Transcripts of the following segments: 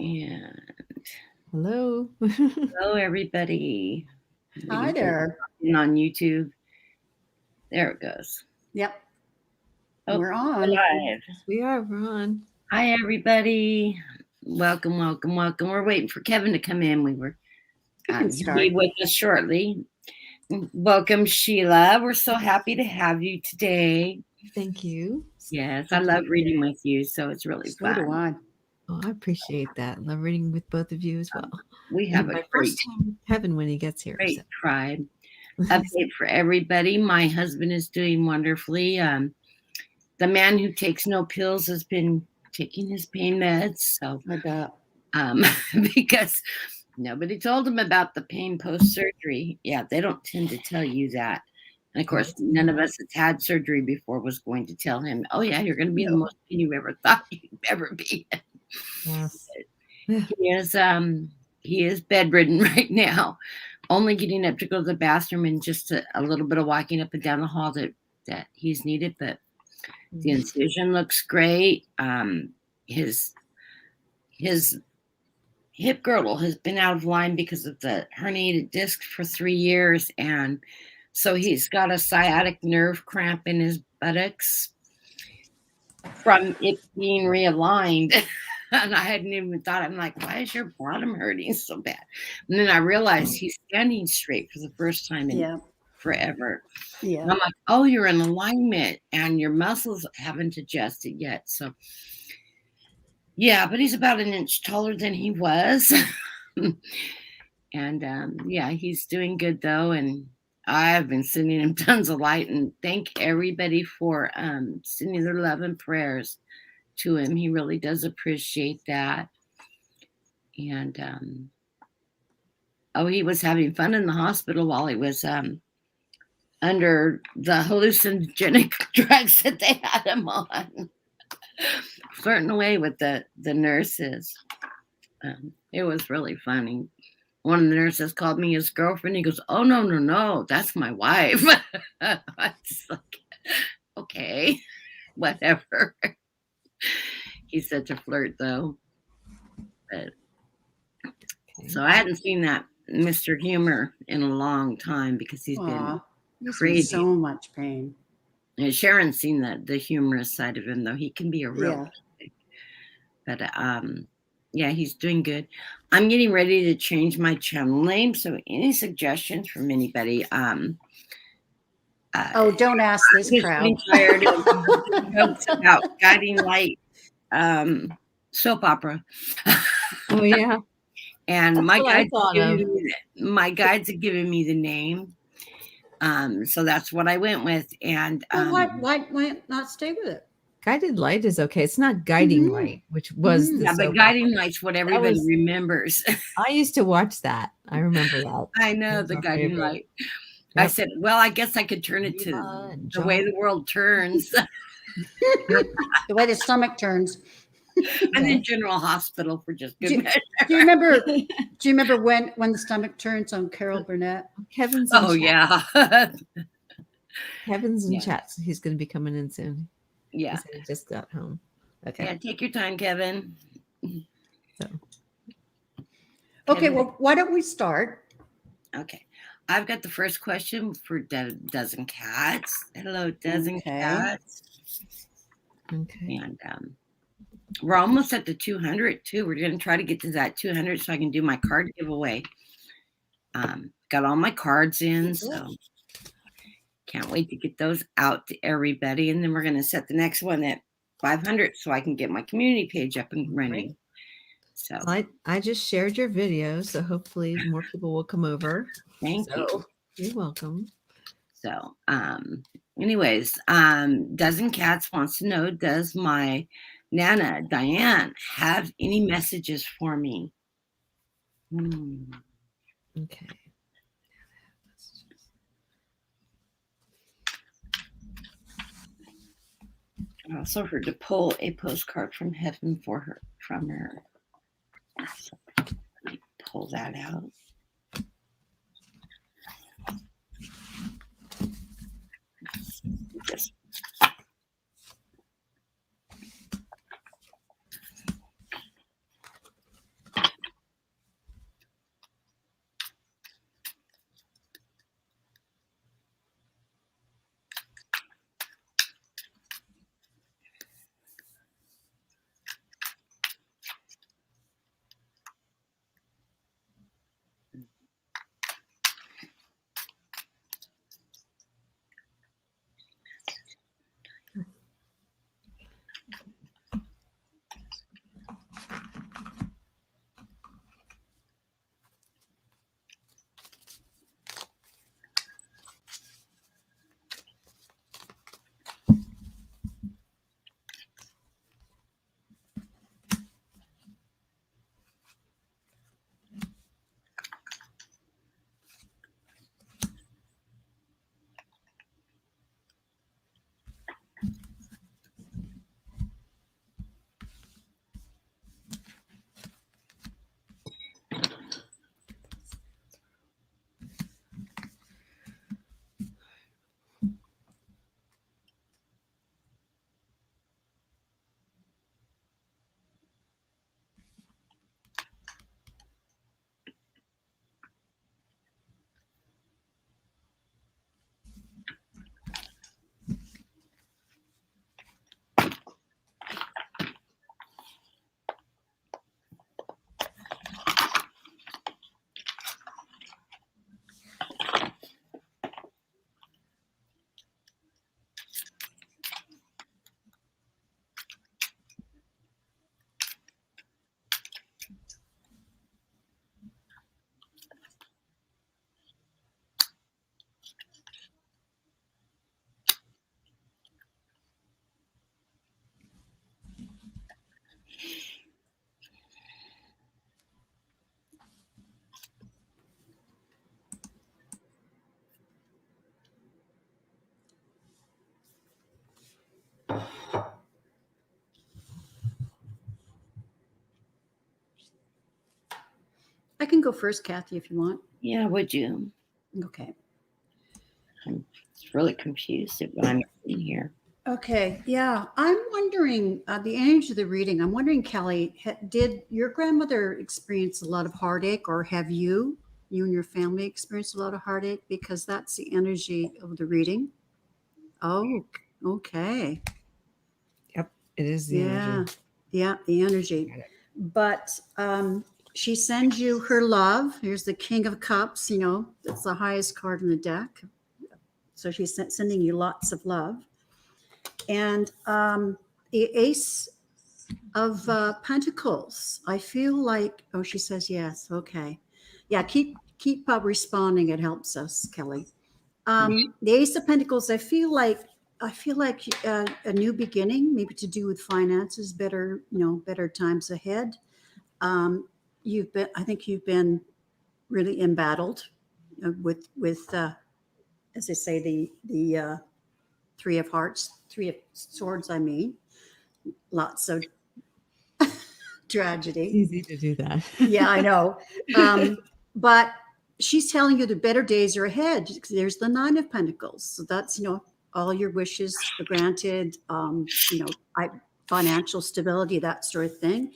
And Hello. hello, everybody. Hi there. On YouTube. There it goes. Yep. Oh, We're on. live. We're on. Hi, everybody. Welcome. We're waiting for Kevin to come in. He'll be with us shortly. Welcome, Sheila. We're so happy to have you today. Thank you. Yes, I love reading with you, so it's really fun. So do I. Oh, I appreciate that. Love reading with both of you as well. We have my first time with Kevin when he gets here. Great tribe. Update for everybody. My husband is doing wonderfully. The man who takes no pills has been taking his pain meds. So I bet. Because nobody told him about the pain post-surgery. Yeah, they don't tend to tell you that. And of course, none of us that's had surgery before was going to tell him, oh yeah, you're going to be the most pain you ever thought you'd ever be. Yes. He is bedridden right now, only getting up to go to the bathroom and just a little bit of walking up and down the hall that he's needed. But the incision looks great. His hip girdle has been out of line because of the herniated disc for 3 years, and so he's got a sciatic nerve cramp in his buttocks from it being realigned. And I hadn't even thought, I'm like, why is your bottom hurting so bad? And then I realized he's standing straight for the first time in forever. Yeah. And I'm like, oh, you're in alignment and your muscles haven't adjusted yet. So yeah, but he's about an inch taller than he was. And yeah, he's doing good though. And I've been sending him tons of light, and thank everybody for sending their love and prayers to him. He really does appreciate that. And he was having fun in the hospital while he was under the hallucinogenic drugs that they had him on, flirting away with the nurses. It was really funny. One of the nurses called me his girlfriend. He goes, oh, no, that's my wife. I was like, okay, whatever. He's such a flirt, though. But so I hadn't seen that Mr. Humor in a long time because he's been crazy. In so much pain. And Sharon's seen the humorous side of him, though. He can be a real but yeah, he's doing good. I'm getting ready to change my channel name, so any suggestions from anybody? Don't ask this crowd. I'm tired of jokes about guiding light soap opera. Oh yeah. And my guides have given me the name. So that's what I went with. And why not stay with it? Guided light is okay. It's not guiding light, which was but guiding light's what everybody remembers. I used to watch that. I remember that. I know the guiding light. Yep. I said, well, I guess I could turn it to the way the world turns. The way the stomach turns. And then General Hospital for just good measure. Do you remember when the stomach turns on Carol Burnett? Kevin's in chat. Yeah. Kevin's in chat. So he's going to be coming in soon. Yeah. He just got home. Okay. Yeah, take your time, Kevin. So. Okay, well, why don't we start? Okay. I've got the first question for Dozen Cats. Hello, Dozen Cats. Okay. And we're almost at the 200 too. We're going to try to get to that 200 so I can do my card giveaway. Got all my cards in, so can't wait to get those out to everybody. And then we're going to set the next one at 500 so I can get my community page up and running. Right. So I just shared your video, so hopefully more people will come over. Thank you. You're welcome. So anyways, Dozen Cats wants to know, does my Nana Diane have any messages for me? Okay. I also heard to pull a postcard from heaven from her. So let me pull that out. Just I can go first, Kathy, if you want. Yeah, would you? Okay. I'm really confused at what I'm in here. Okay. Yeah. I'm wondering the energy of the reading. I'm wondering, Kelly, did your grandmother experience a lot of heartache, or have you and your family experienced a lot of heartache? Because that's the energy of the reading. Oh, okay. Yep, it is the Yeah. energy. Yeah. The energy. Got it. But she sends you her love. Here's the King of Cups. It's the highest card in the deck. So she's sending you lots of love. And the Ace of Pentacles. I feel like, oh, she says yes. Okay. Yeah, keep responding. It helps us, Kelly. The Ace of Pentacles, I feel like a new beginning, maybe to do with finances, better times ahead. I think you've been really embattled with as they say, the Three of Hearts, Three of Swords. I mean, lots of tragedy. It's easy to do that. Yeah, I know. But she's telling you the better days are ahead. There's the Nine of Pentacles. So that's, all your wishes are granted, financial stability, that sort of thing.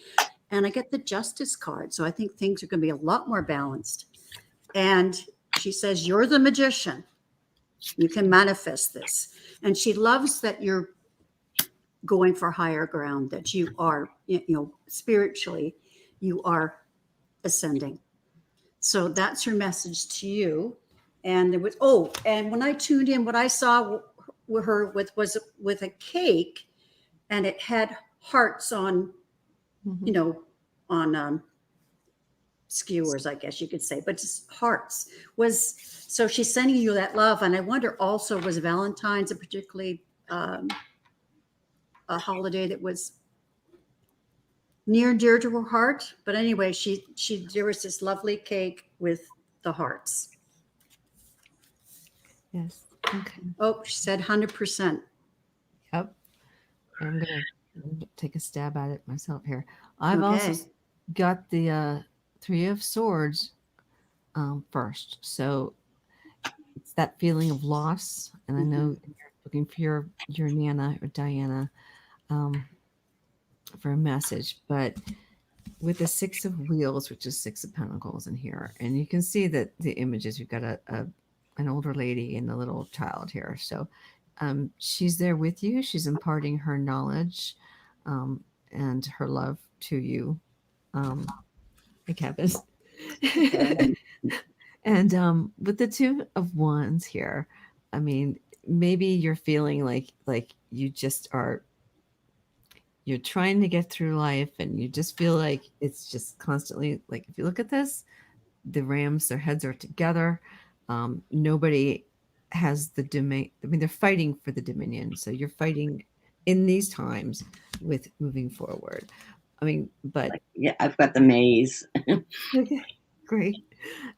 And I get the Justice card. So I think things are going to be a lot more balanced. And she says, you're the magician. You can manifest this. And she loves that you're going for higher ground, that you are, spiritually, you are ascending. So that's her message to you. And there was, and when I tuned in, what I saw with her was with a cake, and it had hearts on, on skewers, I guess you could say, but just hearts. So she's sending you that love. And I wonder also, was Valentine's a particularly a holiday that was near and dear to her heart? But anyway, there was this lovely cake with the hearts. Yes. Okay. Oh, she said 100%. Yep. I'm gonna take a stab at it myself here. I've also got the Three of Swords first, so it's that feeling of loss. And I know you're looking for your Nana or Diana for a message, but with the Six of Wheels, which is Six of Pentacles in here, and you can see that the images, we've got an older lady and a little child here. So she's there with you. She's imparting her knowledge and her love to you. Hey, Kevin. Okay. And with the Two of Wands here, I mean, maybe you're feeling like you just are, you're trying to get through life, and you just feel like it's just constantly, like, if you look at this, the Rams, their heads are together. Nobody has the domain. I mean, they're fighting for the dominion. So you're fighting in these times with moving forward. I mean, but yeah, I've got the maze. Okay, great.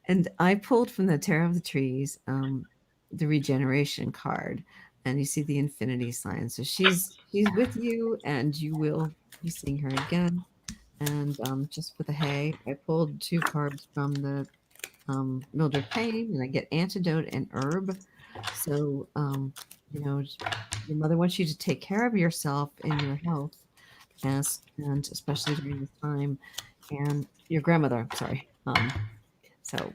And I pulled from the Tarot of the Trees the regeneration card, and you see the infinity sign. So she's with you, and you will be seeing her again. And just for the hay, I pulled 2 cards from the Mildred Payne, and I get antidote and herb. So your mother wants you to take care of yourself and your health, and especially during this time. And your grandmother, sorry. So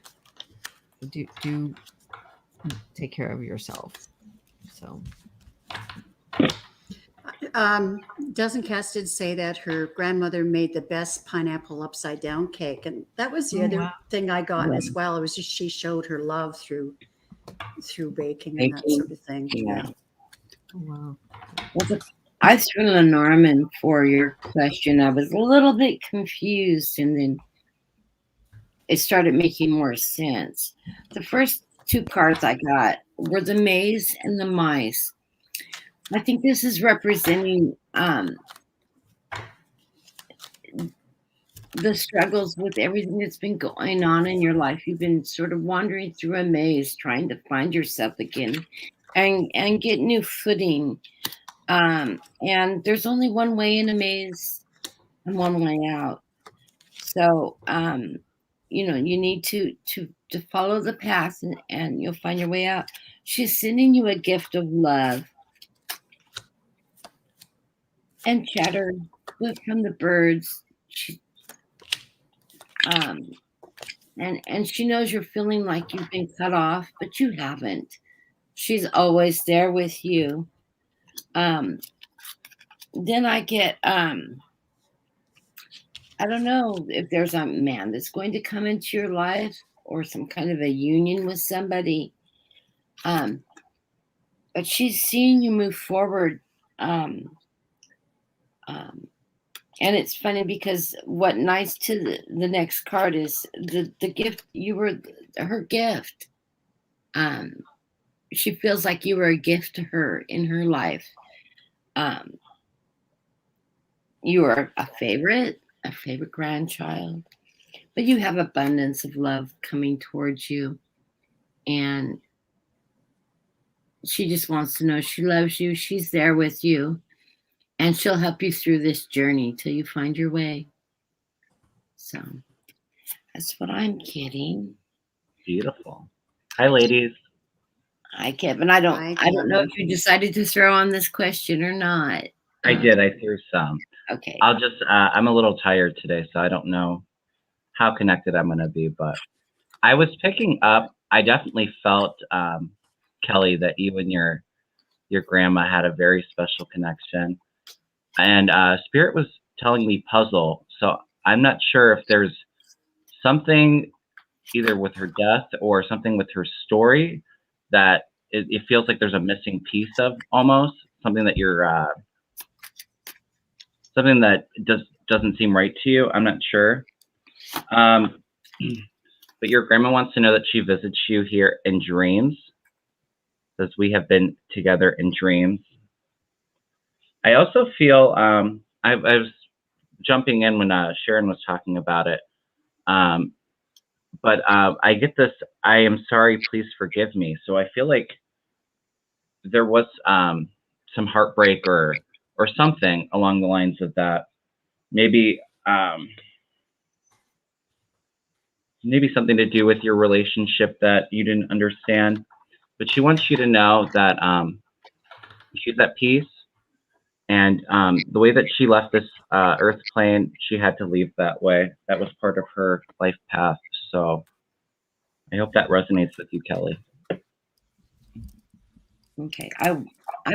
do take care of yourself. So Doesn't Cass did say that her grandmother made the best pineapple upside down cake, and that was the other thing I got as well. It was just she showed her love through baking and that sort of thing. Yeah. Oh, wow. Well, I threw Lenormand for your question. I was a little bit confused, and then it started making more sense. The first 2 cards I got were the maze and the mice. I think this is representing the struggles with everything that's been going on in your life. You've been sort of wandering through a maze, trying to find yourself again and get new footing. And there's only one way in a maze and one way out. So you need to follow the path, and you'll find your way out. She's sending you a gift of love and chatter from the birds. And she knows you're feeling like you've been cut off, but you haven't. She's always there with you. Then I get I don't know if there's a man that's going to come into your life or some kind of a union with somebody. But she's seeing you move forward. And it's funny because what nice to the next card is the gift. You were her gift. She feels like you were a gift to her in her life. You are a favorite grandchild, but you have abundance of love coming towards you. And she just wants to know she loves you. She's there with you. And she'll help you through this journey till you find your way. So that's what I'm getting. Beautiful. Hi, ladies. Hi, Kevin. I don't know if you decided to throw on this question or not. I did. I threw some. Okay. I'll just, I'm a little tired today, so I don't know how connected I'm going to be, but I was picking up, I definitely felt, Kelly, that you and your grandma had a very special connection. And Spirit was telling me puzzle. So I'm not sure if there's something either with her death or something with her story that it feels like there's a missing piece of, almost something that you're something that doesn't seem right to you. I'm not sure. But your grandma wants to know that she visits you here in dreams, as we have been together in dreams. I also feel I was jumping in when Sharon was talking about it. But I get this, I am sorry, please forgive me. So I feel like there was some heartbreak or something along the lines of that. Maybe maybe something to do with your relationship that you didn't understand. But she wants you to know that she's at peace. And the way that she left this earth plane, she had to leave that way. That was part of her life path. So I hope that resonates with you, Kelly. Okay. I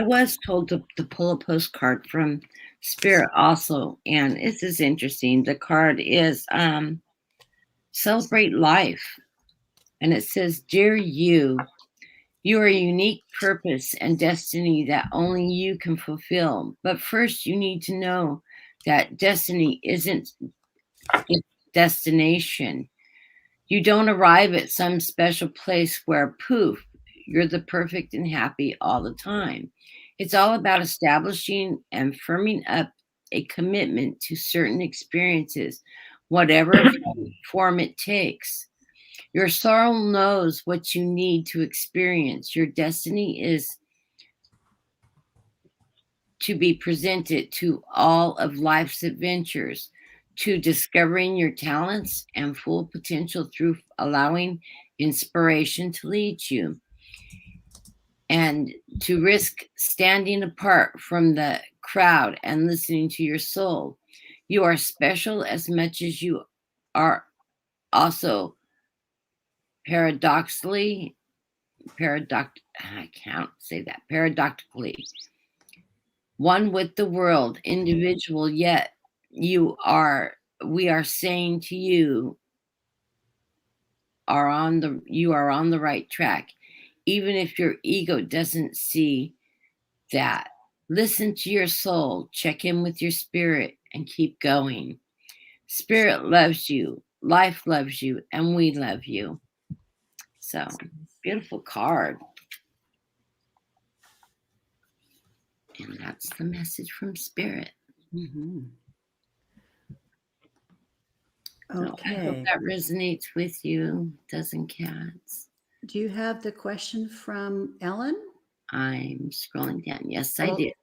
was told to pull a postcard from Spirit also, and this is interesting. The card is Celebrate Life, and it says, Dear you, you are a unique purpose and destiny that only you can fulfill. But first, you need to know that destiny isn't a destination. You don't arrive at some special place where, poof, you're the perfect and happy all the time. It's all about establishing and firming up a commitment to certain experiences, whatever form it takes. Your soul knows what you need to experience. Your destiny is to be presented to all of life's adventures, to discovering your talents and full potential through allowing inspiration to lead you, and to risk standing apart from the crowd and listening to your soul. You are special as much as you are also paradoxically one with the world, individual, yet we are saying to you you are on the right track, even if your ego doesn't see that. Listen to your soul, check in with your spirit, and keep going. Spirit loves you, life loves you, and we love you. So, beautiful card. And that's the message from Spirit. Mm-hmm. So I hope Okay. that resonates with you, dozen cats. Do you have the question from Ellen? I'm scrolling down. Yes, I Oh. did.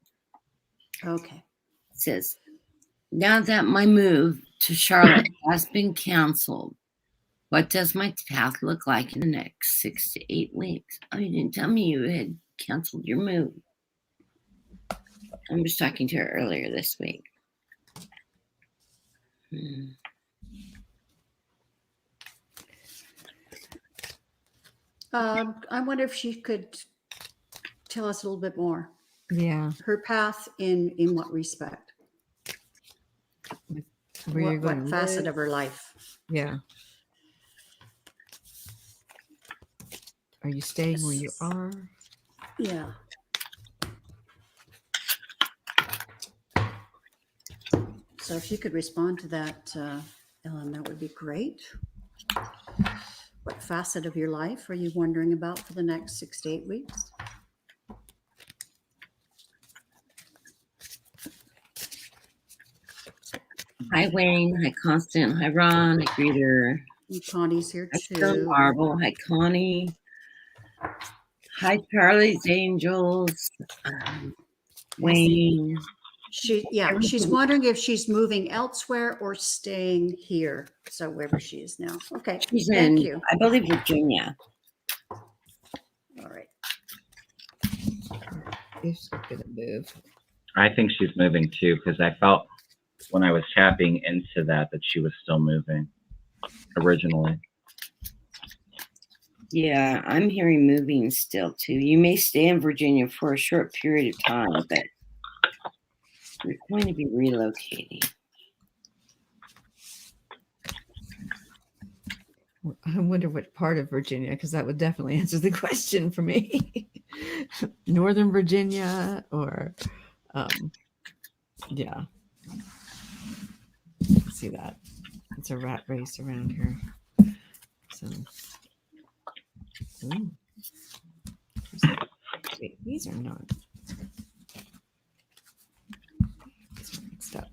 Okay. It says, now that my move to Charlotte has been canceled, What does my path look like in the next 6 to 8 weeks? Oh, you didn't tell me you had canceled your move. I was talking to her earlier this week. I wonder if she could tell us a little bit more. Yeah. Her path in what respect? Where you're going What to facet live. of her life? Yeah. Are you staying where you are? Yeah. So if you could respond to that, Ellen, that would be great. What facet of your life are you wondering about for the next 6 to 8 weeks? Hi, Wayne. Hi, Constant. Hi, Ron. Hi, Greeter. And Connie's here Hi, Stone too. Marble. Hi, Connie. Hi, Charlie's Angels. Wayne. She's wondering if she's moving elsewhere or staying here. So wherever she is now. Okay. She's Thank in, you. I believe, Virginia. All right. If she's going to move. I think she's moving too, because I felt when I was tapping into that she was still moving originally. Yeah, I'm hearing moving still too. You may stay in Virginia for a short period of time, but you're going to be relocating. I wonder what part of Virginia, because that would definitely answer the question for me. Northern Virginia or, yeah. See that. It's a rat race around here. So, ooh. Wait, these are not. These are mixed up.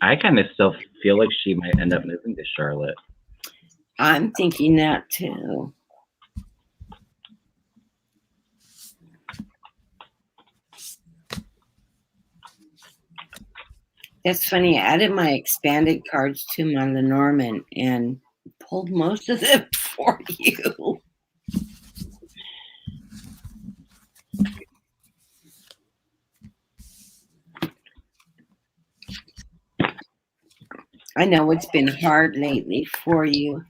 I kind of still feel like she might end up moving to Charlotte. I'm thinking that too. That's funny. I added my expanded cards to my Lenormand and pulled most of them for you. I know it's been hard lately for you.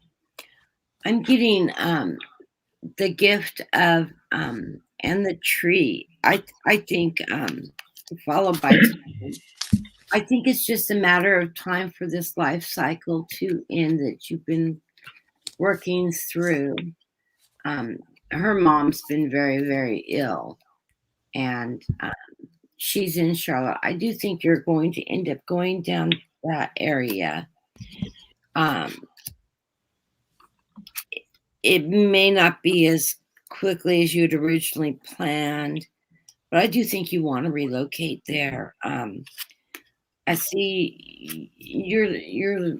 I'm getting the gift of and the tree. I think followed by I think it's just a matter of time for this life cycle to end that you've been working through. Her mom's been very, very ill, and she's in Charlotte. I do think you're going to end up going down that area. It may not be as quickly as you'd originally planned, but I do think you want to relocate there. I see you're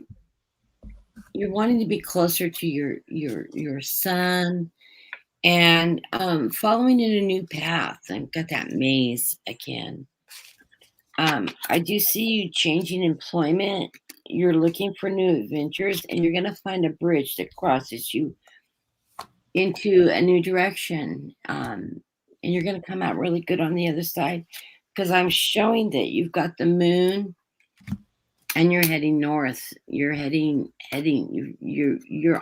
wanting to be closer to your son and following in a new path. I've got that maze again. I do see you changing employment. You're looking for new adventures, and you're going to find a bridge that crosses you into a new direction. And you're going to come out really good on the other side, because I'm showing that you've got the moon and you're heading north. You're you're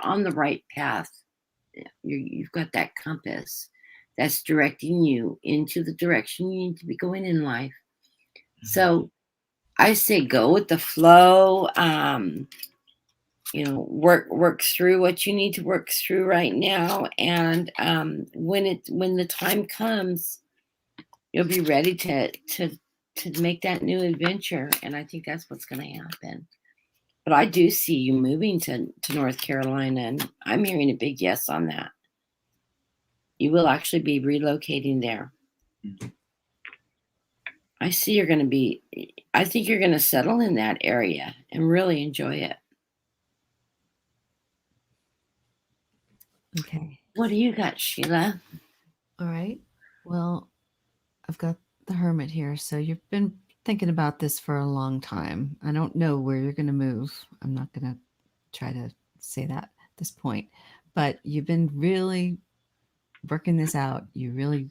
on the right path. You've got that compass that's directing you into the direction you need to be going in life. So I say go with the flow. Work through what you need to work through right now, and when the time comes, you'll be ready to make that new adventure. And I think that's what's going to happen. But I do see you moving to North Carolina, and I'm hearing a big yes on that. You will actually be relocating there. I see you're going to be, I think you're going to settle in that area and really enjoy it. Okay. What do you got, Sheila? All right. Well, I've got the Hermit here. So you've been thinking about this for a long time. I don't know where you're going to move. I'm not going to try to say that at this point, but you've been really working this out. You really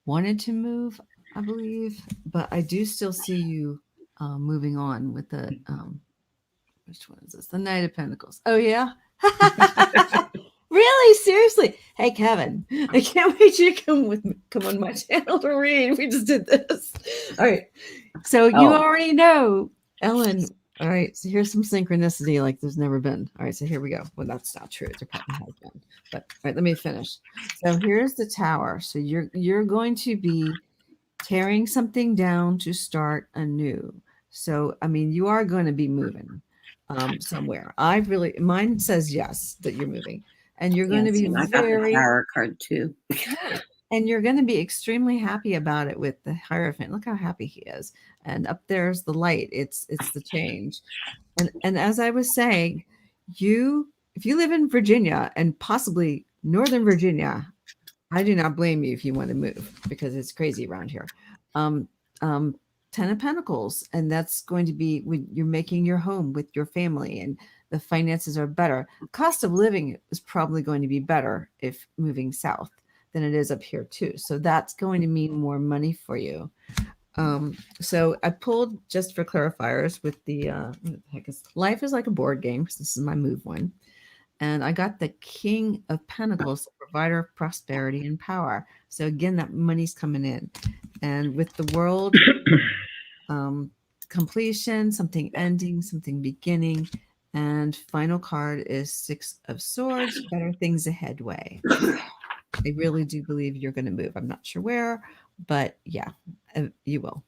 wanted to move, I believe, but I do still see you moving on with the which one is this? The Knight of Pentacles. Oh yeah. Really? Seriously? Hey Kevin, I can't wait you to come on my channel to read. We just did this. All right. So you Oh. already know, Ellen. All right. So here's some synchronicity like there's never been. All right. So here we go. Well, that's not true. There probably has been. But all right, let me finish. So here's the Tower. So you're going to be tearing something down to start anew. So I mean, you are going to be moving somewhere. Mine says yes that you're moving, and you're going to Yes, be and I got the very Tower card too. right. And you're going to be extremely happy about it with the Hierophant. Look how happy he is. And up there's the light. It's the change. And as I was saying, if you live in Virginia and possibly Northern Virginia, I do not blame you if you want to move because it's crazy around here. Um, um, 10 of Pentacles, and that's going to be when you're making your home with your family and the finances are better. Cost of living is probably going to be better if moving south than it is up here too. So that's going to mean more money for you. So I pulled just for clarifiers with the what the heck is life is like a board game because this is my move one. And I got the King of Pentacles, the provider of prosperity and power. So again, that money's coming in. And with the world, completion, something ending, something beginning. And final card is Six of Swords, better things ahead way. I really do believe you're going to move. I'm not sure where, but yeah, you will.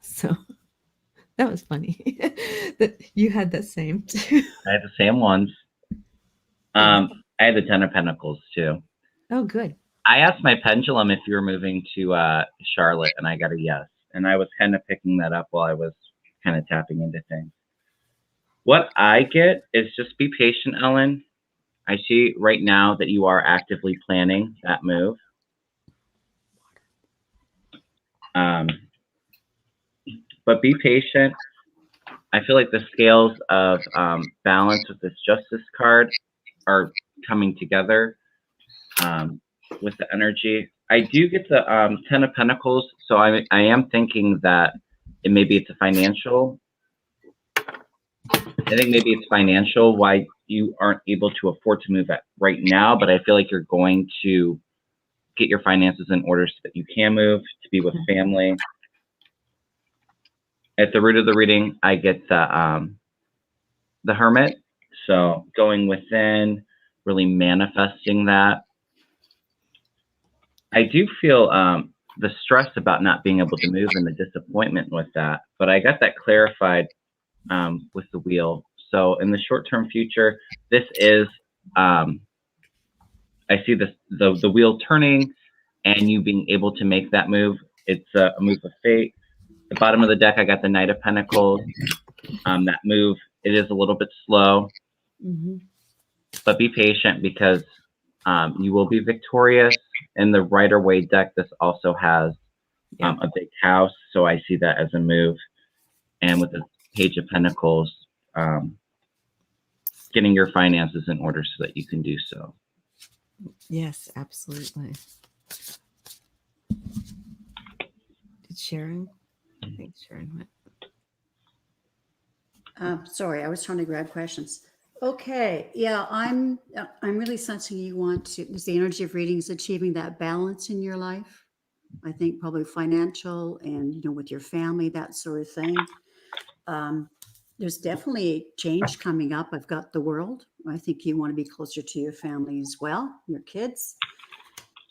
So that was funny that you had that same too. I had the same ones. I had the 10 of Pentacles too. Oh, good. I asked my pendulum if you were moving to Charlotte, and I got a yes. And I was kind of picking that up while I was kind of tapping into things. What I get is just be patient, Ellen. I see right now that you are actively planning that move. But be patient. I feel like the scales of balance with this Justice card are coming together with the energy. I do get the 10 of Pentacles, so I am thinking that it's a financial. I think maybe it's financial why you aren't able to afford to move at right now, but I feel like you're going to get your finances in order so that you can move to be with family. At the root of the reading, I get the Hermit. So going within, really manifesting that. I do feel the stress about not being able to move and the disappointment with that, but I got that clarified with the wheel. So in the short-term future, this is, I see the wheel turning and you being able to make that move. It's a move of fate. The bottom of the deck, I got the Knight of Pentacles. That move, it is a little bit slow, but be patient because you will be victorious. In the Rider-Waite deck, this also has a big house, so I see that as a move. And with the Page of Pentacles, getting your finances in order so that you can do so. Yes, absolutely. Did Sharon? I think Sharon went. Sorry, I was trying to grab questions. Okay, yeah, I'm really sensing you want to. There's the energy of readings, achieving that balance in your life. I think probably financial and with your family, that sort of thing. There's definitely change coming up. I've got the World. I think you want to be closer to your family as well, your kids,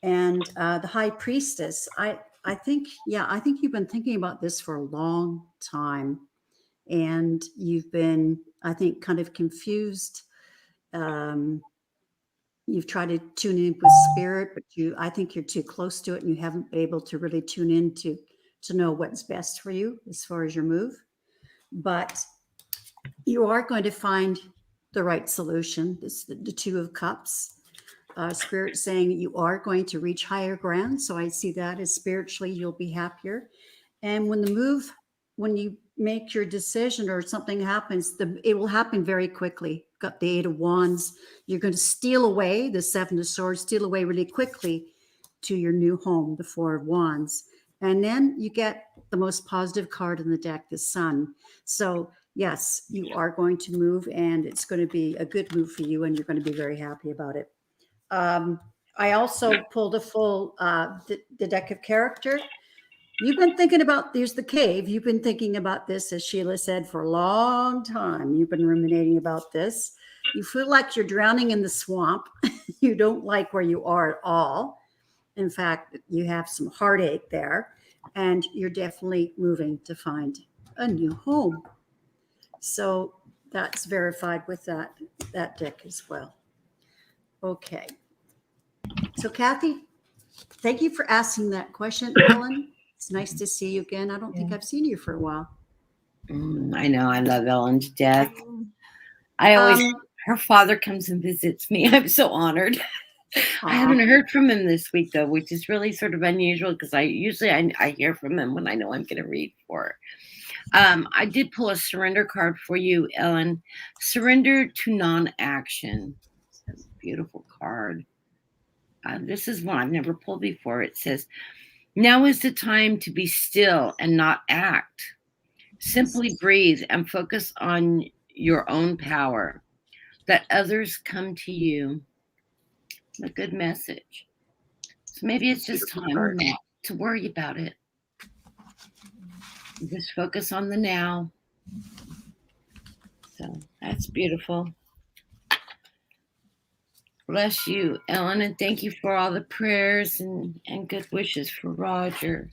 and the High Priestess. I think you've been thinking about this for a long time. And you've been I think, kind of confused. You've tried to tune in with spirit, but I think you're too close to it, and you haven't been able to really tune in to know what's best for you as far as your move. But you are going to find the right solution. It's the Two of Cups. Spirit saying you are going to reach higher ground. So I see that as spiritually you'll be happier. And when you make your decision or something happens, it will happen very quickly. Got the Eight of Wands. You're going to steal away, the Seven of Swords, steal away really quickly to your new home, the Four of Wands. And then you get the most positive card in the deck, the Sun. So yes, you are going to move, and it's going to be a good move for you, and you're going to be very happy about it. I also pulled a full the deck of character. You've been thinking about, there's the cave. You've been thinking about this, as Sheila said, for a long time. You've been ruminating about this. You feel like you're drowning in the swamp. You don't like where you are at all. In fact, you have some heartache there, and you're definitely moving to find a new home. So that's verified with that deck as well. Okay. So Kathy, thank you for asking that question, Ellen. It's nice to see you again. I don't think I've seen you for a while. I know. I love Ellen to death. I always, her father comes and visits me. I'm so honored. I haven't heard from him this week, though, which is really sort of unusual because I hear from him when I know I'm going to read for. I did pull a surrender card for you, Ellen. Surrender to non-action. It's a beautiful card. This is one I've never pulled before. It says, now is the time to be still and not act. Simply breathe and focus on your own power. Let others come to you. A good message. So maybe it's just time not to worry about it. Just focus on the now. So that's beautiful. Bless you, Ellen, and thank you for all the prayers and good wishes for Roger.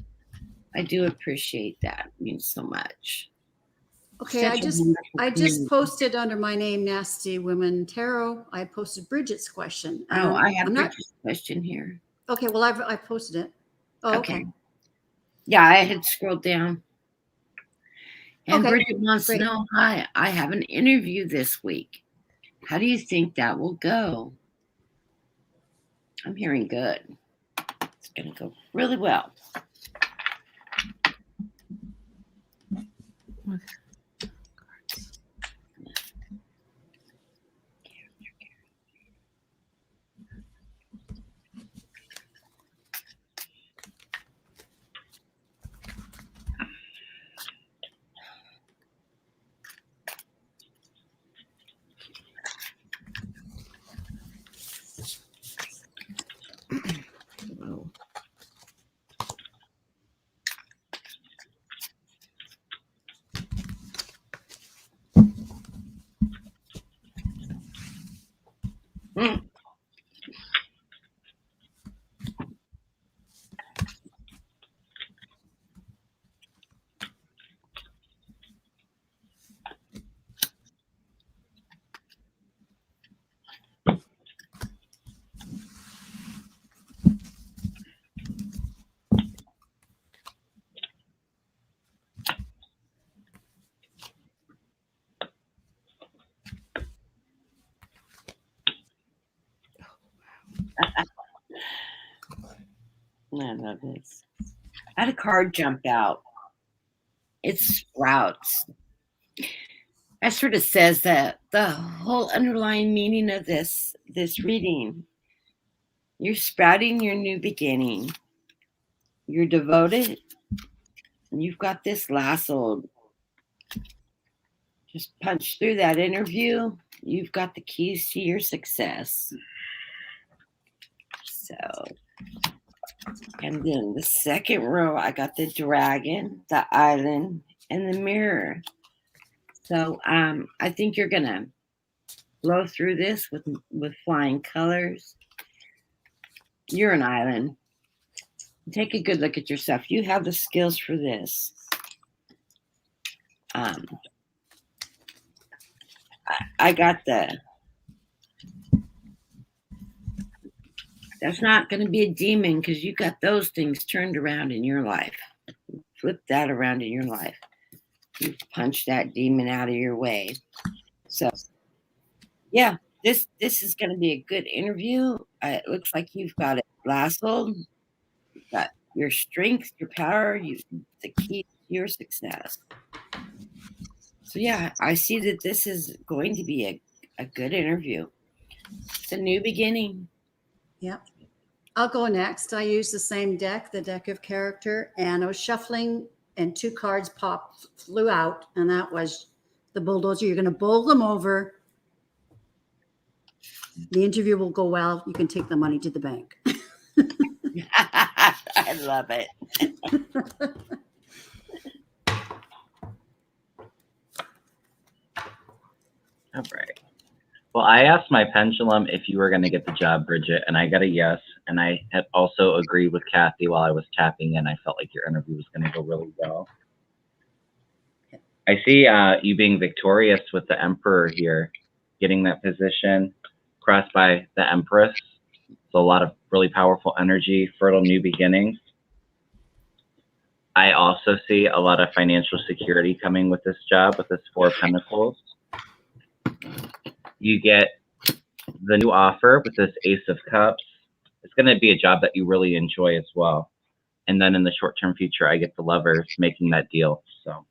I do appreciate that. It means so much. Okay, I just posted under my name, Nasty Women Tarot. I posted Bridget's question. I have Bridget's question here. Okay, well, I posted it. Oh, okay. Yeah, I had scrolled down. And okay, Bridget wants to know, hi, I have an interview this week. How do you think that will go? I'm hearing good. It's going to go really well. I love this. I had a card jump out. It's sprouts. That sort of says that the whole underlying meaning of this reading. You're sprouting your new beginning. You're devoted. And you've got this lasso. Just punch through that interview. You've got the keys to your success. So, and then the second row, I got the dragon, the island, and the mirror. So I think you're going to blow through this with flying colors. You're an island. Take a good look at yourself. You have the skills for this. I got that's not going to be a demon because you got those things turned around in your life. Flip that around in your life. You punch that demon out of your way. So, yeah, this is going to be a good interview. It looks like you've got it lassoed. You've got your strength, your power, the key to your success. So, yeah, I see that this is going to be a good interview. It's a new beginning. Yeah. I'll go next. I used the same deck, the deck of character, and I was shuffling and 2 cards flew out, and that was the bulldozer. You're going to bowl them over. The interview will go well. You can take the money to the bank. I love it. All right. Well, I asked my pendulum if you were going to get the job, Bridget, and I got a yes. And I had also agreed with Kathy while I was tapping in. I felt like your interview was going to go really well. I see you being victorious with the Emperor here, getting that position, crossed by the Empress. So a lot of really powerful energy, fertile new beginnings. I also see a lot of financial security coming with this job, with this 4 of Pentacles. You get the new offer with this Ace of Cups. It's going to be a job that you really enjoy as well. And then in the short-term future, I get the Lovers making that deal. So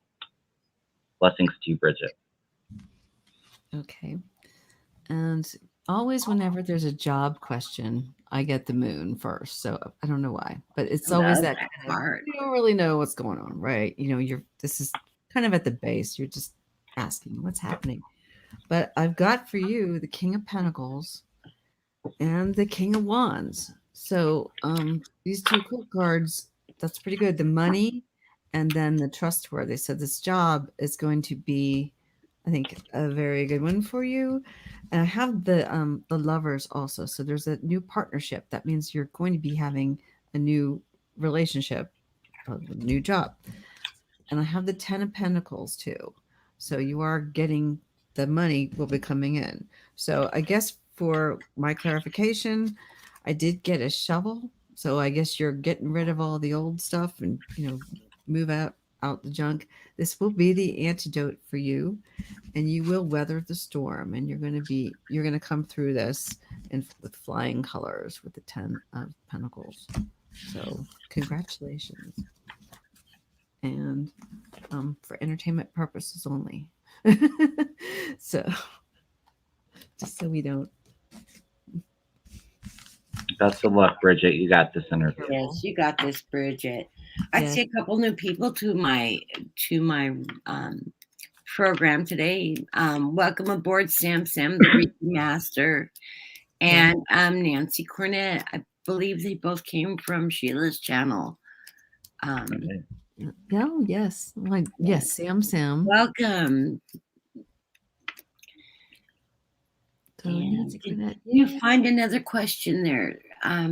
blessings to you, Bridget. Okay. And always whenever there's a job question, I get the Moon first. So I don't know why, but it's always that kind of, part. you don't really know what's going on, right? You know, this is kind of at the base. You're just asking what's happening. But I've got for you the King of Pentacles and the King of Wands. So these 2 cool cards, that's pretty good. The money and then the trustworthy. So this job is going to be, I think, a very good one for you. And I have the Lovers also. So there's a new partnership. That means you're going to be having a new relationship, a new job. And I have the 10 of Pentacles too. So you are getting, the money will be coming in. So I guess for my clarification, I did get a shovel. So I guess you're getting rid of all the old stuff and, you know, move out the junk. This will be the antidote for you, and you will weather the storm, and you're going to come through this with flying colors with the 10 of Pentacles. So congratulations. And for entertainment purposes only. So just so we don't. Best of luck, Bridget. You got this interview. Yes, you got this, Bridget. I see a couple new people to my program today. Welcome aboard, Sam, the Reading Master, and Nancy Cornett. I believe they both came from Sheila's channel. Oh, yes. Like, yes, Sam. Welcome. So Nancy Did Cornett, you find another question there,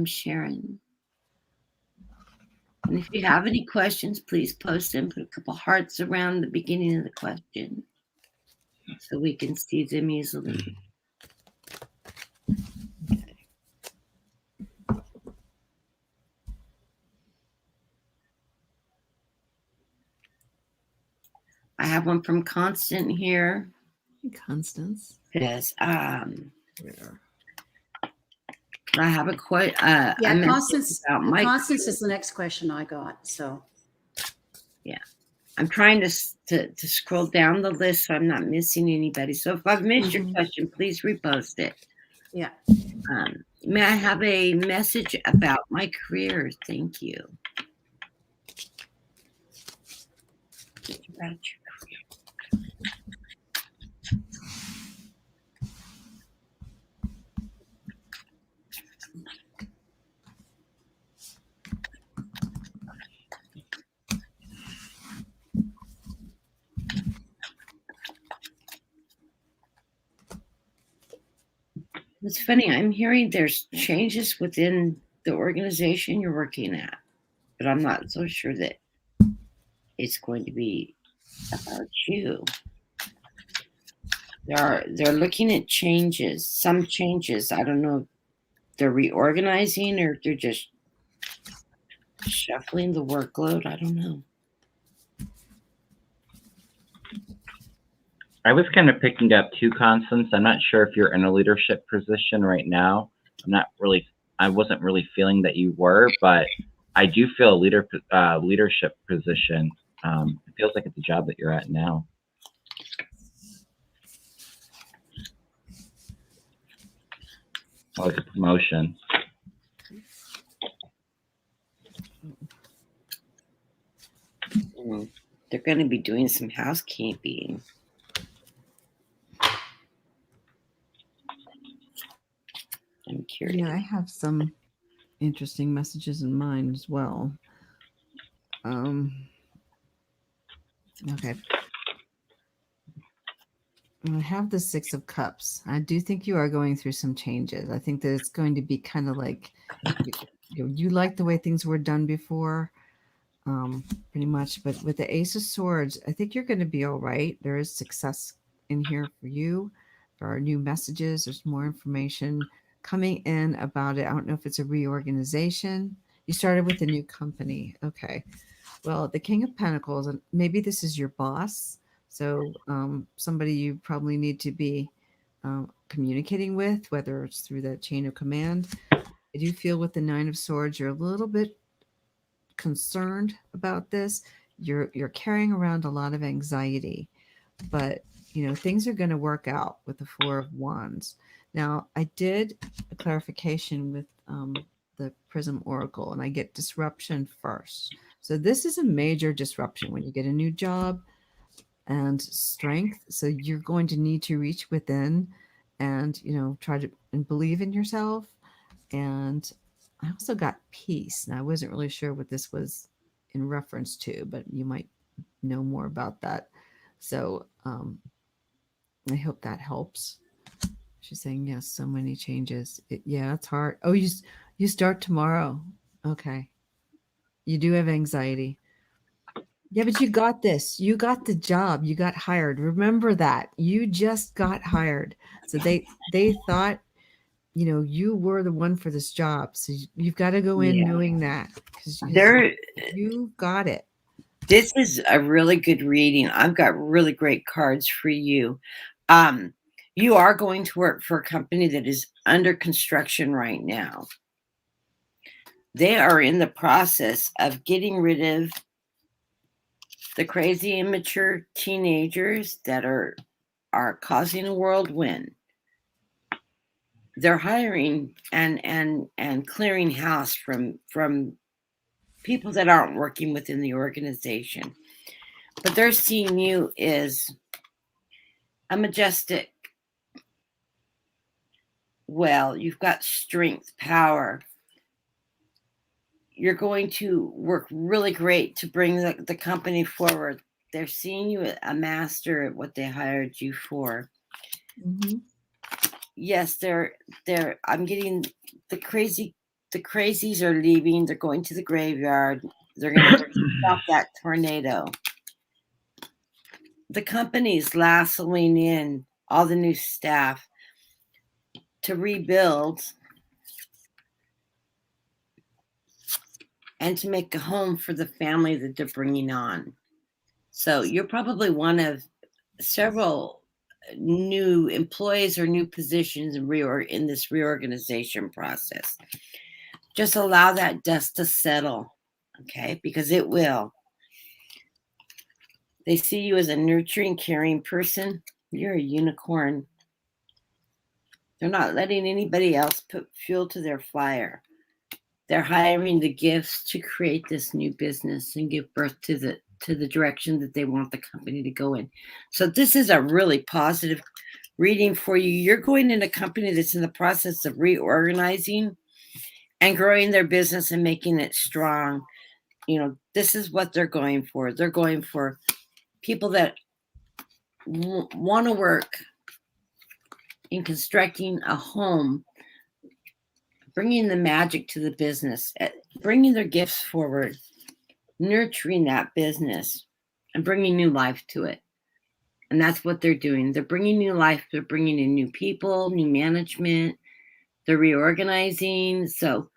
Sharon? And if you have any questions, please post them. Put a couple hearts around the beginning of the question so we can see them easily. Okay. I have one from Constant here. Constance. Yes. Where? I have a question. Yeah, Constance is the next question I got. So, yeah, I'm trying to scroll down the list so I'm not missing anybody. So if I've missed your question, please repost it. Yeah. May I have a message about my career? Thank you. About your career. It's funny. I'm hearing there's changes within the organization you're working at, but I'm not so sure that it's going to be about you. They're looking at changes, some changes. I don't know if they're reorganizing or they're just shuffling the workload. I don't know. I was kind of picking up two constants. I'm not sure if you're in a leadership position right now. I wasn't really feeling that you were, but I do feel a leadership position. It feels like it's a job that you're at now. Like a promotion. They're going to be doing some housekeeping. I'm curious. Yeah, I have some interesting messages in mind as well. Okay. I have the Six of Cups. I do think you are going through some changes. I think that it's going to be kind of like you like the way things were done before, pretty much. But with the Ace of Swords, I think you're going to be all right. There is success in here for you. There are new messages. There's more information coming in about it. I don't know if it's a reorganization. You started with a new company. Okay. Well, the King of Pentacles, and maybe this is your boss. So somebody you probably need to be communicating with, whether it's through that chain of command. I do feel with the Nine of Swords, you're a little bit concerned about this. You're carrying around a lot of anxiety, but things are going to work out with the Four of Wands. Now, I did a clarification with the Prism Oracle, and I get disruption first. So this is a major disruption when you get a new job and strength. So you're going to need to reach within and, try to and believe in yourself. And I also got peace. Now, I wasn't really sure what this was in reference to, but you might know more about that. So I hope that helps. She's saying, yes, so many changes. Yeah, it's hard. Oh, you start tomorrow. Okay. You do have anxiety. Yeah, but you got this. You got the job. You got hired. Remember that. You just got hired. So they thought, you were the one for this job. So you've got to go in knowing that because you got it. This is a really good reading. I've got really great cards for you. You are going to work for a company that is under construction right now. They are in the process of getting rid of the crazy immature teenagers that are causing a whirlwind. They're hiring and clearing house from people that aren't working within the organization. But they're seeing you as a majestic, you've got strength, power. You're going to work really great to bring the company forward. They're seeing you a master at what they hired you for. Mm-hmm. Yes, I'm getting the crazies are leaving. They're going to the graveyard. They're going to stop that tornado. The company's lassoing in all the new staff to rebuild and to make a home for the family that they're bringing on. So you're probably one of several new employees or new positions in this reorganization process. Just allow that dust to settle, okay? Because it will. They see you as a nurturing, caring person. You're a unicorn. They're not letting anybody else put fuel to their fire. They're hiring the gifts to create this new business and give birth to the direction that they want the company to go in. So this is a really positive reading for you. You're going in a company that's in the process of reorganizing and growing their business and making it strong. This is what they're going for. They're going for people that want to work in constructing a home, bringing the magic to the business, bringing their gifts forward, nurturing that business, and bringing new life to it. And that's what they're doing. They're bringing new life. They're bringing in new people, new management. They're reorganizing. So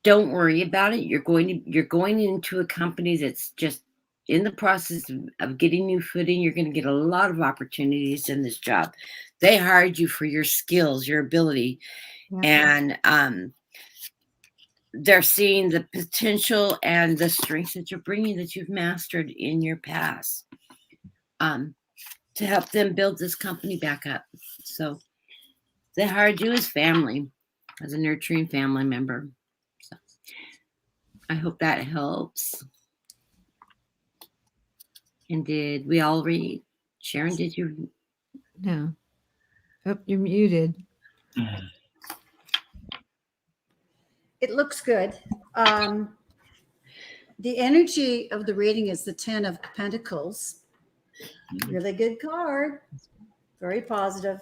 don't worry about it. You're going into a company that's just in the process of getting new footing. You're going to get a lot of opportunities in this job. They hired you for your skills, your ability, and they're seeing the potential and the strengths that you're bringing that you've mastered in your past, to help them build this company back up. So they hired you as family, as a nurturing family member. So I hope that helps. And did we all read? Sharon, did you? No. Oh, you're muted. It looks good. The energy of the reading is the 10 of Pentacles. Really good card. Very positive.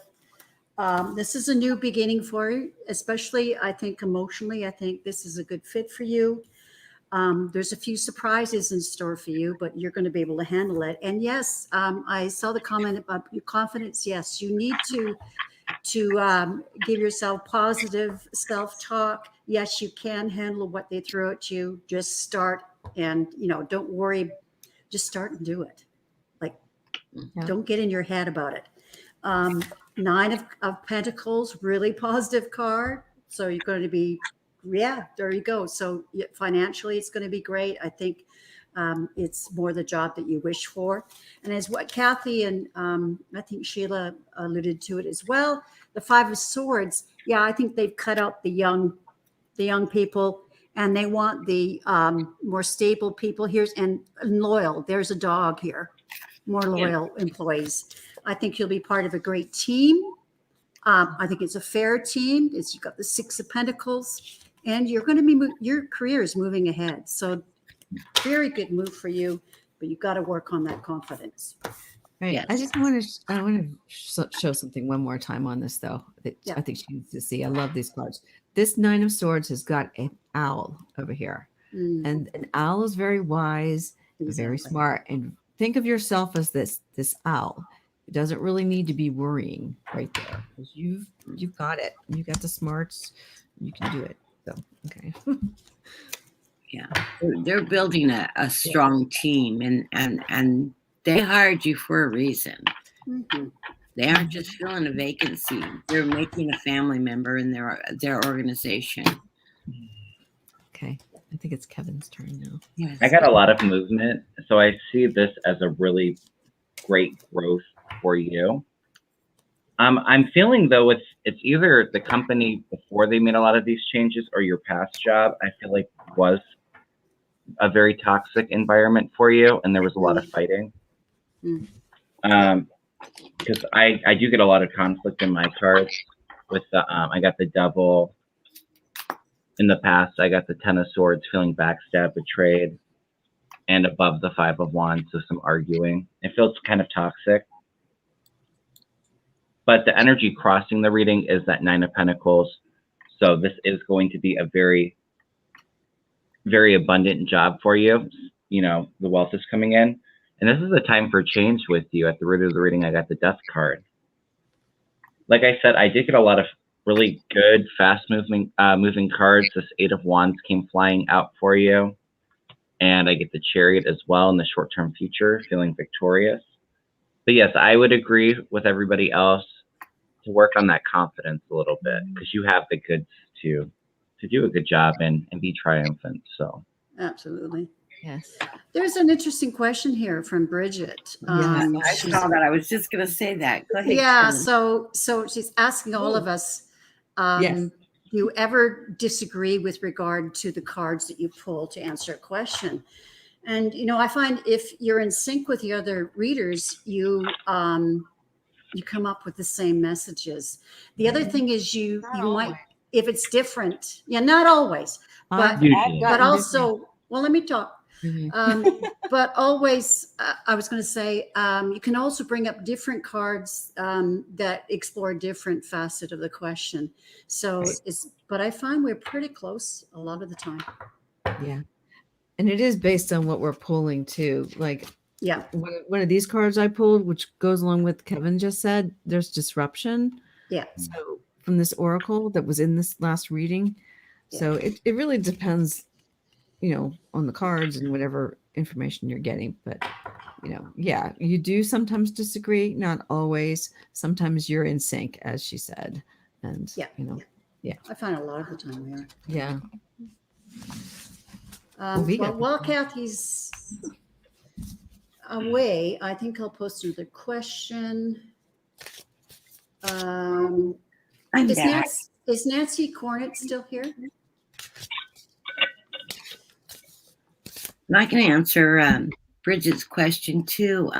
This is a new beginning for you, especially, I think, emotionally. I think this is a good fit for you. There's a few surprises in store for you, but you're going to be able to handle it. And yes, I saw the comment about your confidence. Yes, you need to give yourself positive self-talk. Yes, you can handle what they throw at you. Just start, and don't worry. Just start and do it. Like, don't get in your head about it. 9 of Pentacles, really positive card. So you're going to be, there you go. So financially, it's going to be great. I think it's more the job that you wish for. And as what Kathy and I think Sheila alluded to it as well, the 5 of Swords. Yeah, I think they've cut out the young people, and they want the more stable people here and loyal. There's a dog here, more loyal employees. I think you'll be part of a great team. I think it's a fair team. You've got the 6 of Pentacles, and you're going to be your career is moving ahead. So very good move for you, but you've got to work on that confidence. Right. Yes. I want to show something one more time on this, though, that I think she needs to see. I love these cards. This 9 of Swords has got an owl over here, and an owl is very wise, very smart. And think of yourself as this owl. It doesn't really need to be worrying right there, because you've got it. You got the smarts. You can do it. So okay. Yeah, they're building a strong team, and they hired you for a reason. Mm-hmm. They aren't just filling a vacancy. They're making a family member in their organization. Okay. I think it's Kevin's turn now. Yes. I got a lot of movement, so I see this as a really great growth for you. I'm feeling, though, it's either the company before they made a lot of these changes or your past job, I feel like was a very toxic environment for you, and there was a lot of fighting. Because I do get a lot of conflict in my cards with the I got the Devil. In the past, I got the 10 of Swords, feeling backstabbed, betrayed, and above the 5 of Wands, so some arguing. It feels kind of toxic. But the energy crossing the reading is that 9 of Pentacles. So this is going to be a very, very abundant job for you. The wealth is coming in. And this is a time for change with you. At the root of the reading, I got the Death card. Like I said, I did get a lot of really good, fast-moving cards. This 8 of Wands came flying out for you. And I get the Chariot as well in the short-term future, feeling victorious. But yes, I would agree with everybody else to work on that confidence a little bit, because you have the goods to do a good job and be triumphant. So absolutely. Yes. There's an interesting question here from Bridget. I saw that. I was just going to say that. Go ahead. Yeah. So she's asking all of us, do you ever disagree with regard to the cards that you pull to answer a question? And, I find if you're in sync with the other readers, you come up with the same messages. The other thing is you might, if it's different, not always, but also, well, let me talk. But always, I was going to say, you can also bring up different cards that explore a different facet of the question. So but I find we're pretty close a lot of the time. Yeah. And it is based on what we're pulling too. Like Yeah. One of these cards I pulled, which goes along with Kevin just said, there's disruption. Yeah. So from this oracle that was in this last reading. So it really depends, on the cards and whatever information you're getting. But, yeah, you do sometimes disagree, not always. Sometimes you're in sync, as she said. And, I find a lot of the time we are. yeah. While Kathy's away, I think I'll post another question. I'm back. Is Nancy Cornett still here? And I can answer Bridget's question too.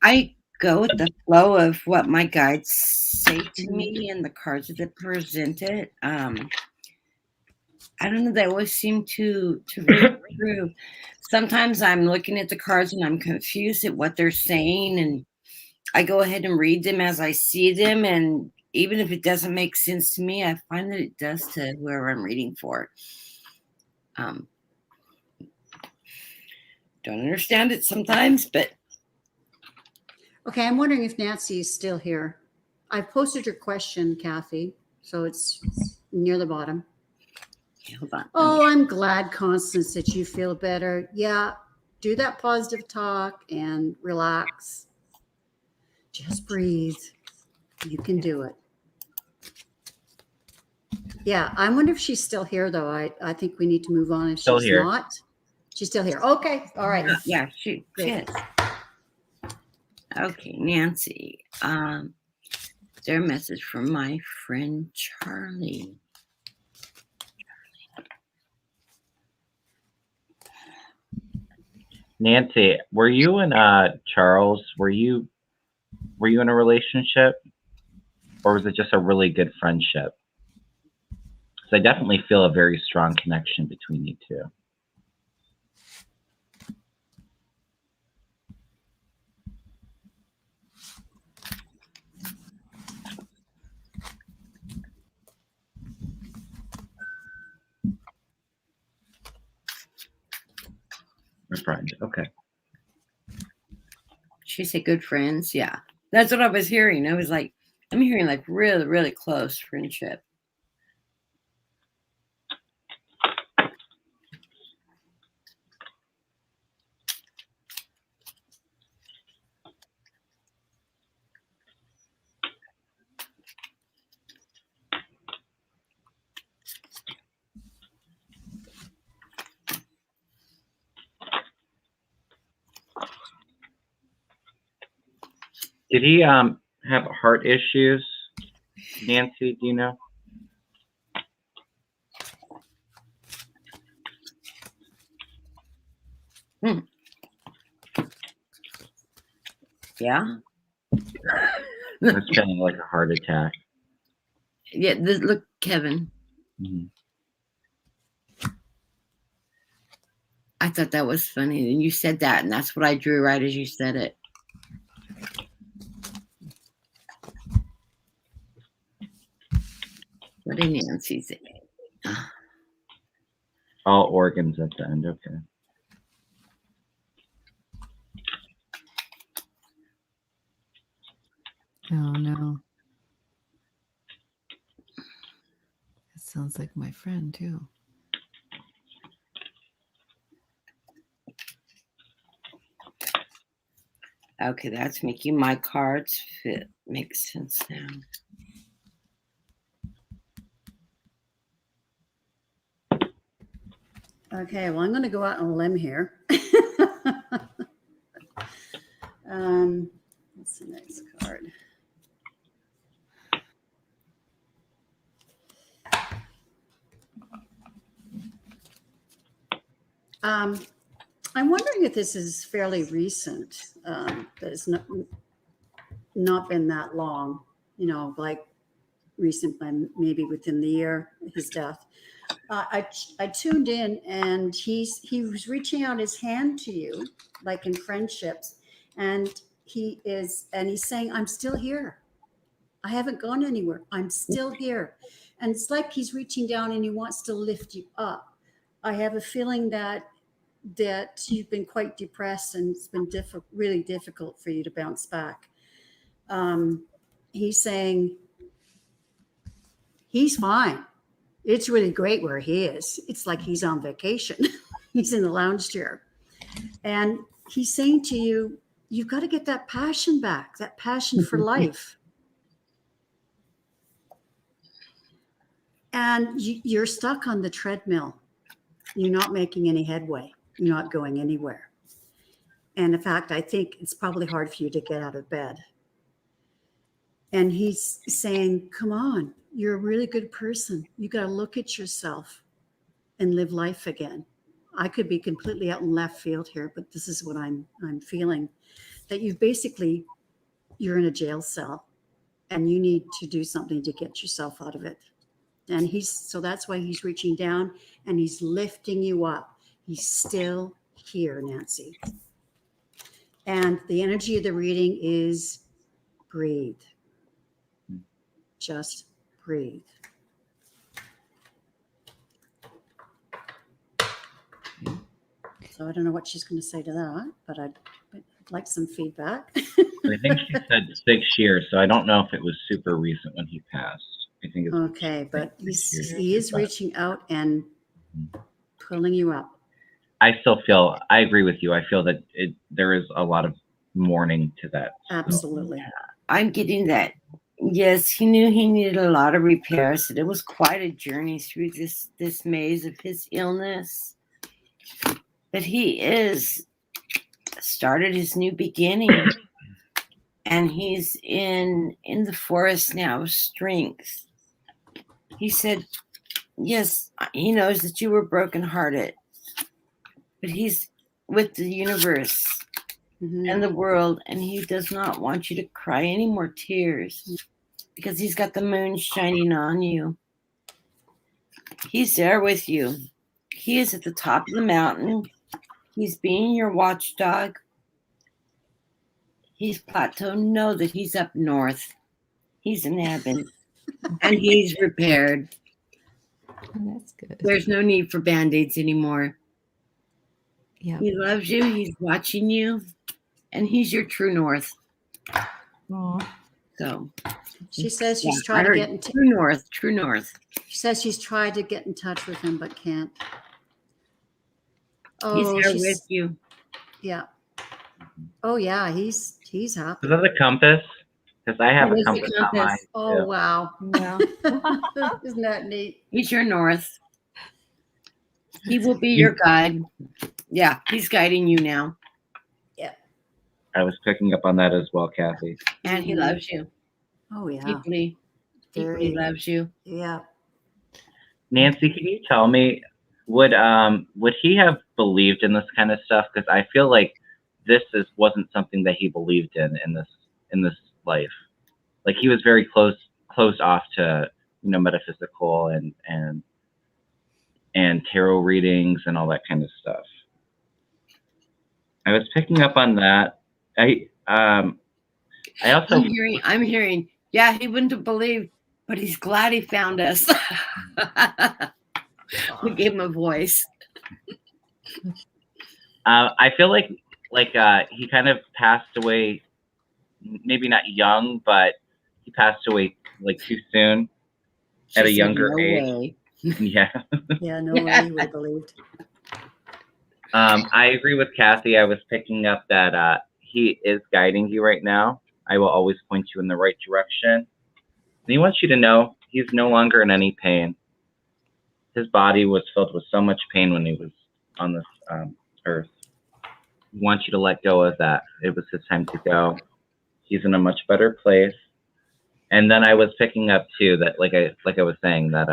I go with the flow of what my guides say to me and the cards that are presented. I don't know. They always seem to read through. Sometimes I'm looking at the cards and I'm confused at what they're saying, and I go ahead and read them as I see them. And even if it doesn't make sense to me, I find that it does to whoever I'm reading for. Don't understand it sometimes, but Okay, I'm wondering if Nancy is still here. I've posted your question, Kathy, so it's near the bottom. hold on. Oh, I'm glad, Constance, that you feel better. Yeah, do that positive talk and relax. Just breathe. You can do it. Yeah, I wonder if she's still here, though. I think we need to move on if Still she's here. not. She's still here. Okay, all right. Yeah, shoot. Great. Yes. Okay, Nancy. Is there a message from my friend Charlie? Nancy, were you and Charles? Were you in a relationship, or was it just a really good friendship? Because I definitely feel a very strong connection between you two. A friend, okay. She said good friends. Yeah, that's what I was hearing. I was like, I'm hearing like really, really close friendship. Did he have heart issues, Nancy? Do you know? Yeah. It's feeling like a heart attack. Yeah. Look, Kevin. Mm-hmm. I thought that was funny, and you said that, and that's what I drew right as you said it. What did Nancy say? All organs at the end. Okay. Oh, no. That sounds like my friend, too. Okay, that's making my cards fit. Makes sense now. Okay, well, I'm going to go out on a limb here. What's the next card? I'm wondering if this is fairly recent, that it's not been that long, like recent, by maybe within the year, his death. I tuned in, and he was reaching out his hand to you, like in friendships, and he's saying, "I'm still here. I haven't gone anywhere. I'm still here." And it's like he's reaching down and he wants to lift you up. I have a feeling that that you've been quite depressed and it's been really difficult for you to bounce back. He's saying he's fine. It's really great where he is. It's like he's on vacation. He's in the lounge chair. And he's saying to you, you've got to get that passion back, that passion for life. And you're stuck on the treadmill. You're not making any headway. You're not going anywhere. And in fact, I think it's probably hard for you to get out of bed. And he's saying, come on, you're a really good person. You got to look at yourself and live life again. I could be completely out in left field here, but this is what I'm feeling, that you're in a jail cell and you need to do something to get yourself out of it. And so that's why he's reaching down and he's lifting you up. He's still here, Nancy. And the energy of the reading is breathe. Just breathe. So I don't know what she's going to say to that, but I'd like some feedback. I think she said 6 years, so I don't know if it was super recent when he passed. I think it's Okay, but he is reaching out and pulling you up. I agree with you. I feel that there is a lot of mourning to that. Absolutely. I'm getting that. Yes, he knew he needed a lot of repairs. That it was quite a journey through this maze of his illness. But he started his new beginning, and he's in the forest now of strength. He said, yes, he knows that you were brokenhearted, but he's with the universe and the world, and he does not want you to cry any more tears because he's got the moon shining on you. He's there with you. He is at the top of the mountain. He's being your watchdog. He's plateaued. Know that he's up north. He's in heaven. And he's repaired. Oh, that's good. There's no need for Band-Aids anymore. Yeah. He loves you. He's watching you. And he's your true north. Aww. So She says she's trying to get in true north. True north. She says she's tried to get in touch with him but can't. He's there with you. Yeah. Oh yeah, he's happy. Is that the compass? Because I have It a is the compass on mine. compass. Oh too. wow. Wow. Isn't that neat? He's your north. He will be your guide. Yeah, he's guiding you now. Yeah. I was picking up on that as well, Kathy. And he loves you. Oh yeah. Deeply. Deeply loves you. Yeah. Nancy, can you tell me, would he have believed in this kind of stuff? Because I feel like wasn't something that he believed in this life. Like he was very closed off to metaphysical and tarot readings and all that kind of stuff. I was picking up on that. I also I'm hearing. Yeah, he wouldn't have believed, but he's glad he found us. We gave him a voice. I feel like he kind of passed away, maybe not young, but he passed away like too soon at a younger age. Way. Yeah. Yeah, no way he would have believed. I agree with Kathy. I was picking up that he is guiding you right now. I will always point you in the right direction. And he wants you to know he's no longer in any pain. His body was filled with so much pain when he was on this earth. He wants you to let go of that. It was his time to go. He's in a much better place. And then I was picking up too that, like I was saying, that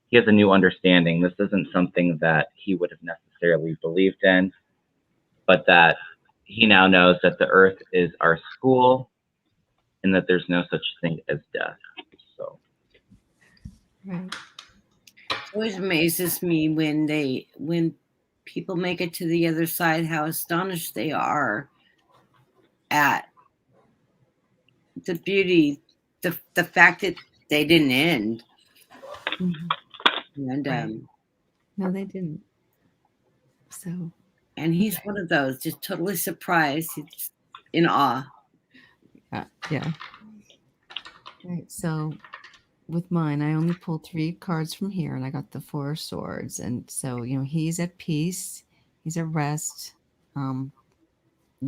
he has a new understanding. This isn't something that he would have necessarily believed in, but that he now knows that the earth is our school and that there's no such thing as death. So Right. It always amazes me when people make it to the other side, how astonished they are at the beauty, the fact that they didn't end. Mhm. And Right. No, they didn't. So And he's one of those, just totally surprised. He's in awe. yeah. Right. So with mine, I only pulled 3 cards from here, and I got the 4 of swords. And so, he's at peace. He's at rest. You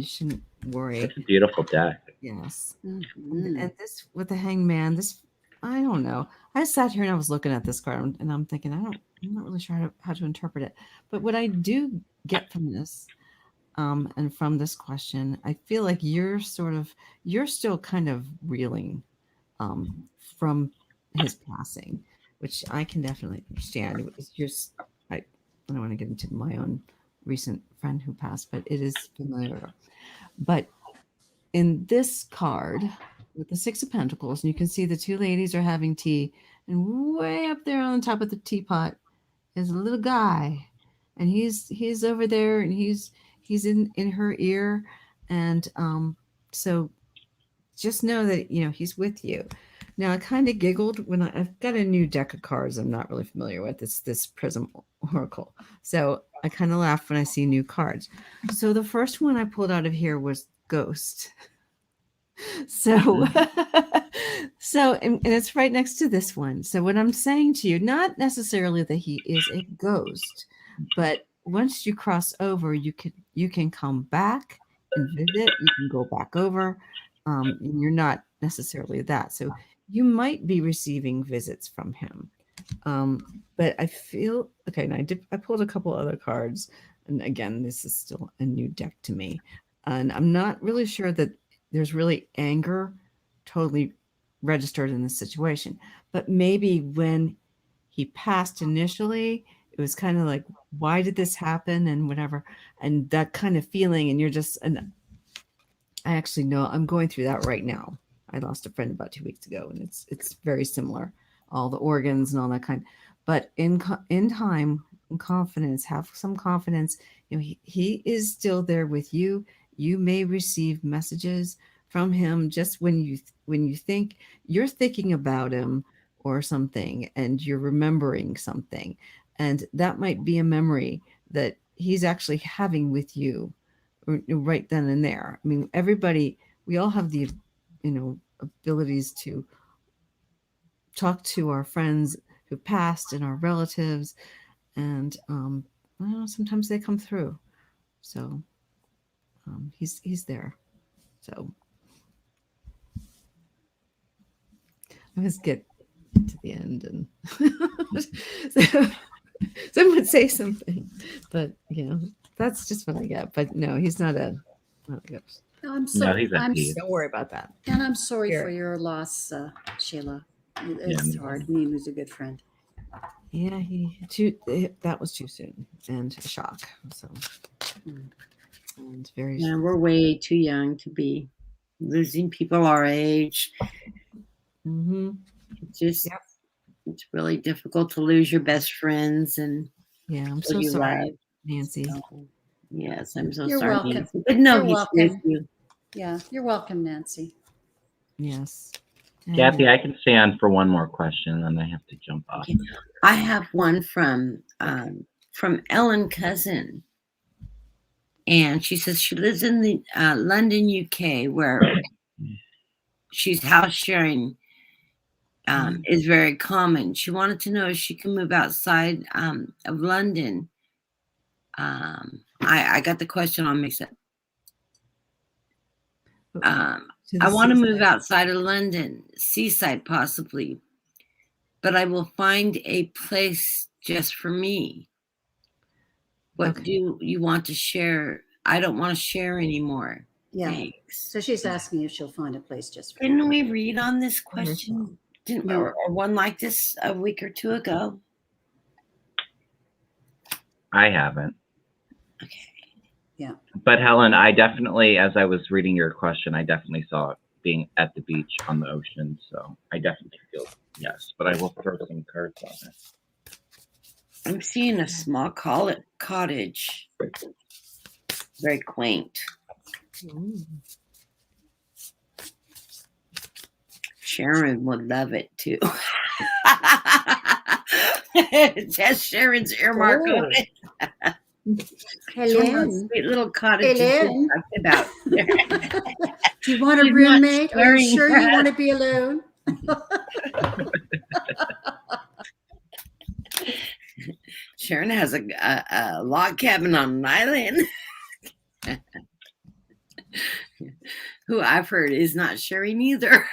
shouldn't worry. It's a beautiful deck. Yes. Mhm. And this with the hangman, this, I don't know. I sat here and I was looking at this card and I'm thinking, I'm not really sure how to interpret it. But what I do get from this, and from this question, I feel like you're still kind of reeling, from his passing, which I can definitely understand. It's just, I don't want to get into my own recent friend who passed, but it is familiar. But in this card with the 6 of Pentacles, and you can see the 2 ladies are having tea, and way up there on the top of the teapot is a little guy, and he's over there, and he's in her ear, and so just know that he's with you. Now I kind of giggled when I've got a new deck of cards I'm not really familiar with. It's this Prism Oracle, so I kind of laugh when I see new cards. So the first one I pulled out of here was Ghost. So, and it's right next to this one. So what I'm saying to you, not necessarily that he is a ghost, but once you cross over, you can come back and visit. You can go back over, and you're not necessarily that. So you might be receiving visits from him. But I feel okay. And I pulled a couple other cards, and again, this is still a new deck to me, and I'm not really sure that there's really anger totally registered in this situation. But maybe when he passed initially, it was kind of like, why did this happen and whatever, and that kind of feeling, and you're just, and I actually know I'm going through that right now. I lost a friend about 2 weeks ago, and it's very similar, all the organs and all that kind. But in time and confidence, have some confidence. He is still there with you. You may receive messages from him just when you think you're thinking about him or something, and you're remembering something, and that might be a memory that he's actually having with you right then and there. I mean, we all have the, abilities to talk to our friends who passed and our relatives, and sometimes they come through. So he's there. So I always get to the end and so, someone would say something, but that's just what I get. But no, he's not a ghost. I'm No, sorry. he's at peace. Don't worry about that. And I'm sorry Here. for your loss, Sheila. It's Yeah. hard. Me lose a good friend. Yeah, that was too soon and a shock. So, and very. Yeah, we're way too young to be losing people our age. Mm-hmm. It's just, it's really difficult to lose your best friends and Yeah, I'm people so you sorry, love. Nancy. So, yes, I'm so You're sorry, welcome. Nancy. But no, You're he's welcome. with you. Yeah, you're welcome, Nancy. Yes. Kathy, I can stay on for one more question, and then I have to jump off. Okay. I have one from Ellen Cousin, and she says she lives in the London, UK, where she's house sharing is very common. She wanted to know if she can move outside of London. I got the question all mixed up. I want to move outside of London, seaside possibly, but I will find a place just for me. What do you want to share? I don't want to share anymore. Yeah. Thanks. So she's asking if she'll find a place just for Didn't we read on this question? Or one like this a week or two ago? I haven't. Okay. Yeah. But Helen, I definitely, as I was reading your question, I definitely saw it being at the beach on the ocean. So I definitely feel yes, but I will throw some cards on it. I'm seeing a small cottage. Very quaint. Sharon would love it too. It has Sharon's earmark on it. Helen. Sweet little cottages we Helen. talked about. Do you want a She's not roommate? Are you swearing sure at you us. want to be alone? Sharon has a log cabin on an island. Who I've heard is not sharing either.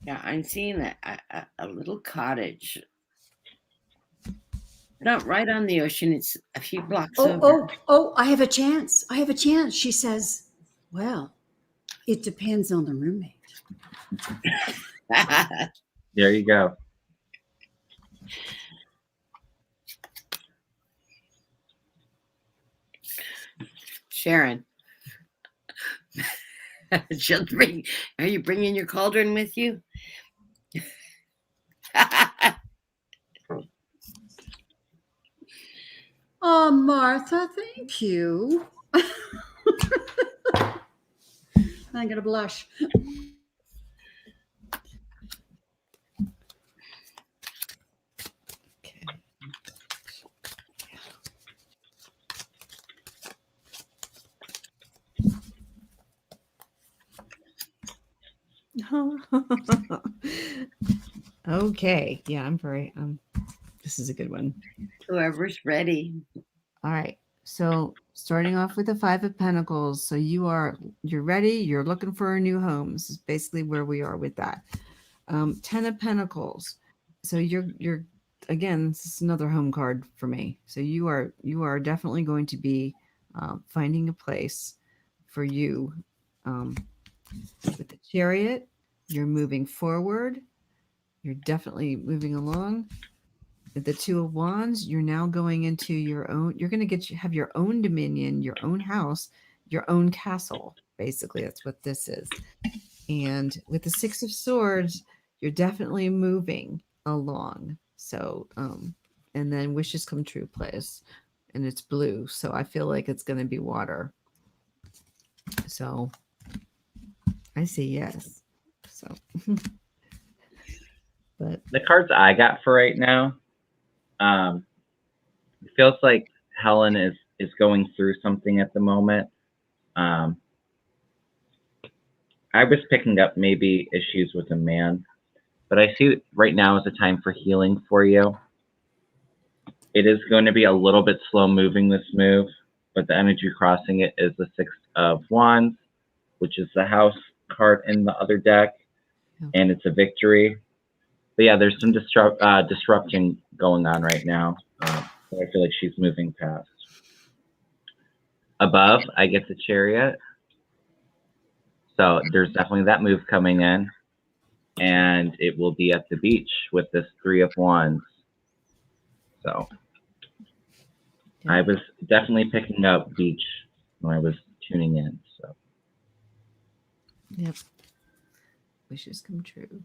Yeah, I'm seeing a little cottage. Not right on the ocean. It's a few blocks over. Oh, I have a chance. I have a chance. She says, well, it depends on the roommate. There you go. Sharon. Are you bringing your cauldron with you? Oh, Martha, thank you. I'm going to blush. Okay. Okay. Yeah, I'm very this is a good one. Whoever's ready. All right. So starting off with the Five of Pentacles. So you're ready. You're looking for a new home. This is basically where we are with that. 10 of Pentacles. So you're again, this is another home card for me. So you are definitely going to be finding a place for you. With the Chariot, you're moving forward. You're definitely moving along. With the Two of Wands, you're now going into your own. You're going to have your own dominion, your own house, your own castle. Basically, that's what this is. And with the Six of Swords, you're definitely moving along. So, and then wishes come true place, and it's blue. So I feel like it's going to be water. So I say yes. So, but The cards I got for right now, it feels like Helen is going through something at the moment. I was picking up maybe issues with a man, but I see right now is a time for healing for you. It is going to be a little bit slow moving this move, but the energy crossing it is the Six of Wands, which is the house card in the other deck, and it's a victory. But yeah, there's some disruption going on right now. So I feel like she's moving past. Above, I get the Chariot. So there's definitely that move coming in. And it will be at the beach with this Three of Wands. So yeah. I was definitely picking up beach when I was tuning in. So Yep. Wishes come true.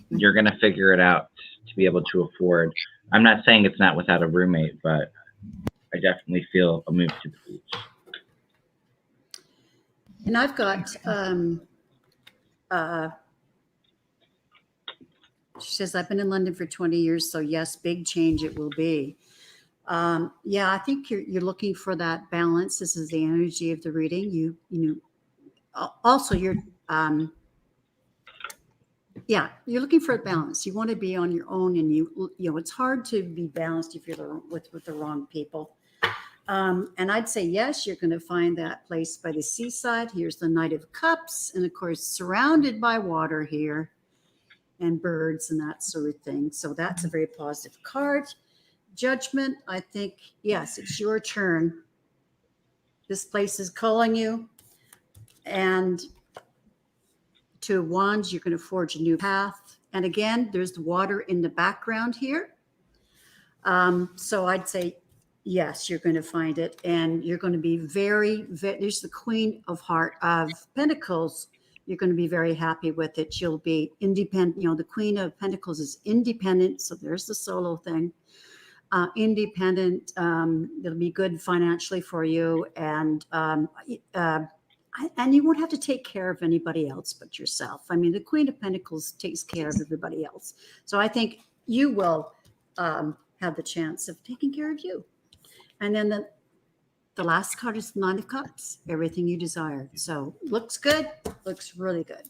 you're going to figure it out to be able to afford. I'm not saying it's not without a roommate, but I definitely feel a move to the beach. And I've got, she says, I've been in London for 20 years. So yes, big change it will be. Yeah, I think you're looking for that balance. This is the energy of the reading. You know, also you're, yeah, you're looking for a balance. You want to be on your own, and you know, it's hard to be balanced if you're with the wrong people. And I'd say, yes, you're going to find that place by the seaside. Here's the Knight of Cups. And of course, surrounded by water here and birds and that sort of thing. So that's a very positive card. Judgment, I think, yes, it's your turn. This place is calling you. And Two of Wands, you're going to forge a new path. And again, there's the water in the background here. So I'd say, yes, you're going to find it. And you're going to be there's the Queen of Pentacles. You're going to be very happy with it. You'll be independent. You know, the Queen of Pentacles is independent. So there's the solo thing. independent. It'll be good financially for you, and you won't have to take care of anybody else but yourself. I mean, the Queen of Pentacles takes care of everybody else. So I think you will have the chance of taking care of you. And then the last card is Nine of Cups, everything you desire. So looks good, looks really good.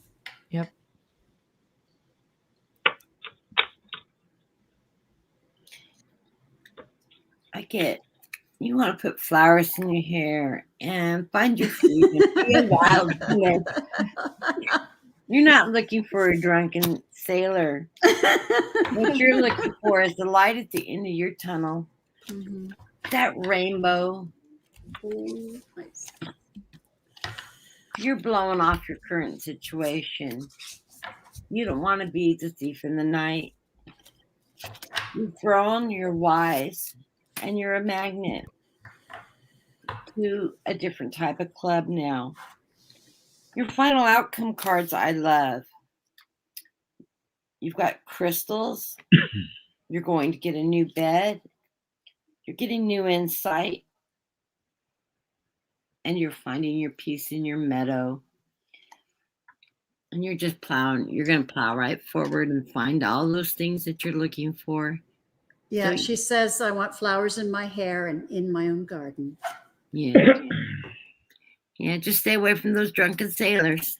Yep. I get you want to put flowers in your hair and find your freedom. Be a wildness. You're not looking for a drunken sailor. What you're looking for is the light at the end of your tunnel. Mhm. That rainbow. Oh, nice. You're blowing off your current situation. You don't want to be the thief in the night. You've grown, you're wise, and you're a magnet to a different type of club now. Your final outcome cards I love. You've got crystals. You're going to get a new bed. You're getting new insight. And you're finding your peace in your meadow. And you're just plowing. You're going to plow right forward and find all those things that you're looking for. Yeah, So- she says, I want flowers in my hair and in my own garden. Yeah. Yeah, just stay away from those drunken sailors.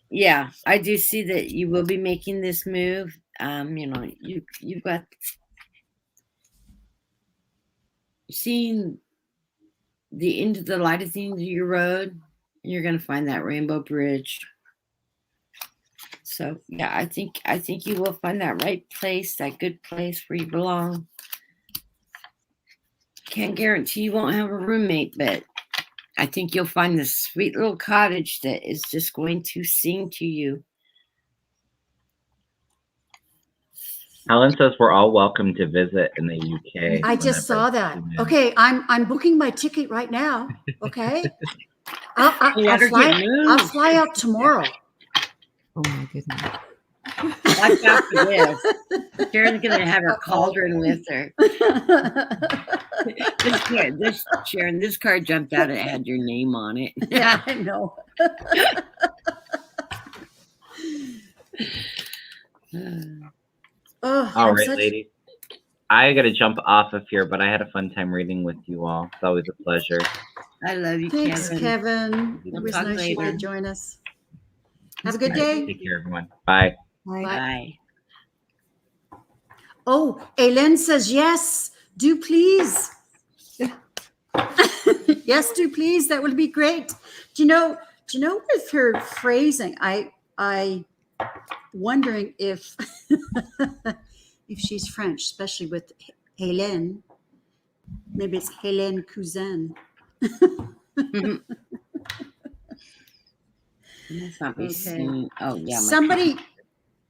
Yeah, I do see that you will be making this move. You've got seeing the end of the light at the end of your road, and you're gonna find that rainbow bridge. So yeah, I think you will find that right place, that good place where you belong. Can't guarantee you won't have a roommate, but I think you'll find this sweet little cottage that is just going to sing to you. Helen says we're all welcome to visit in the UK. I just saw that. whenever. Okay, I'm booking my ticket right now. Okay, I'll Let her fly. get moved. I'll fly out tomorrow. Oh my goodness. Watch out for this. Sharon's gonna have her cauldron with her. Sharon, this card jumped out. It had your name on it. Yeah, I know. Oh, All I'm right, such- ladies. I got to jump off of here, but I had a fun time reading with you all. It's always a pleasure. I love you, Thanks, Kevin. Kevin. It We'll was talk nice you later. could join us. Have a good All right, day. take care, everyone. Bye. Bye. Bye. Oh, Ellen says yes. Do please. Yes, do please. That would be great. Do you know with her phrasing, I wondering if if she's French, especially with Hélène. Maybe it's Hélène Cousin. Let's not be Okay. seen. Oh yeah.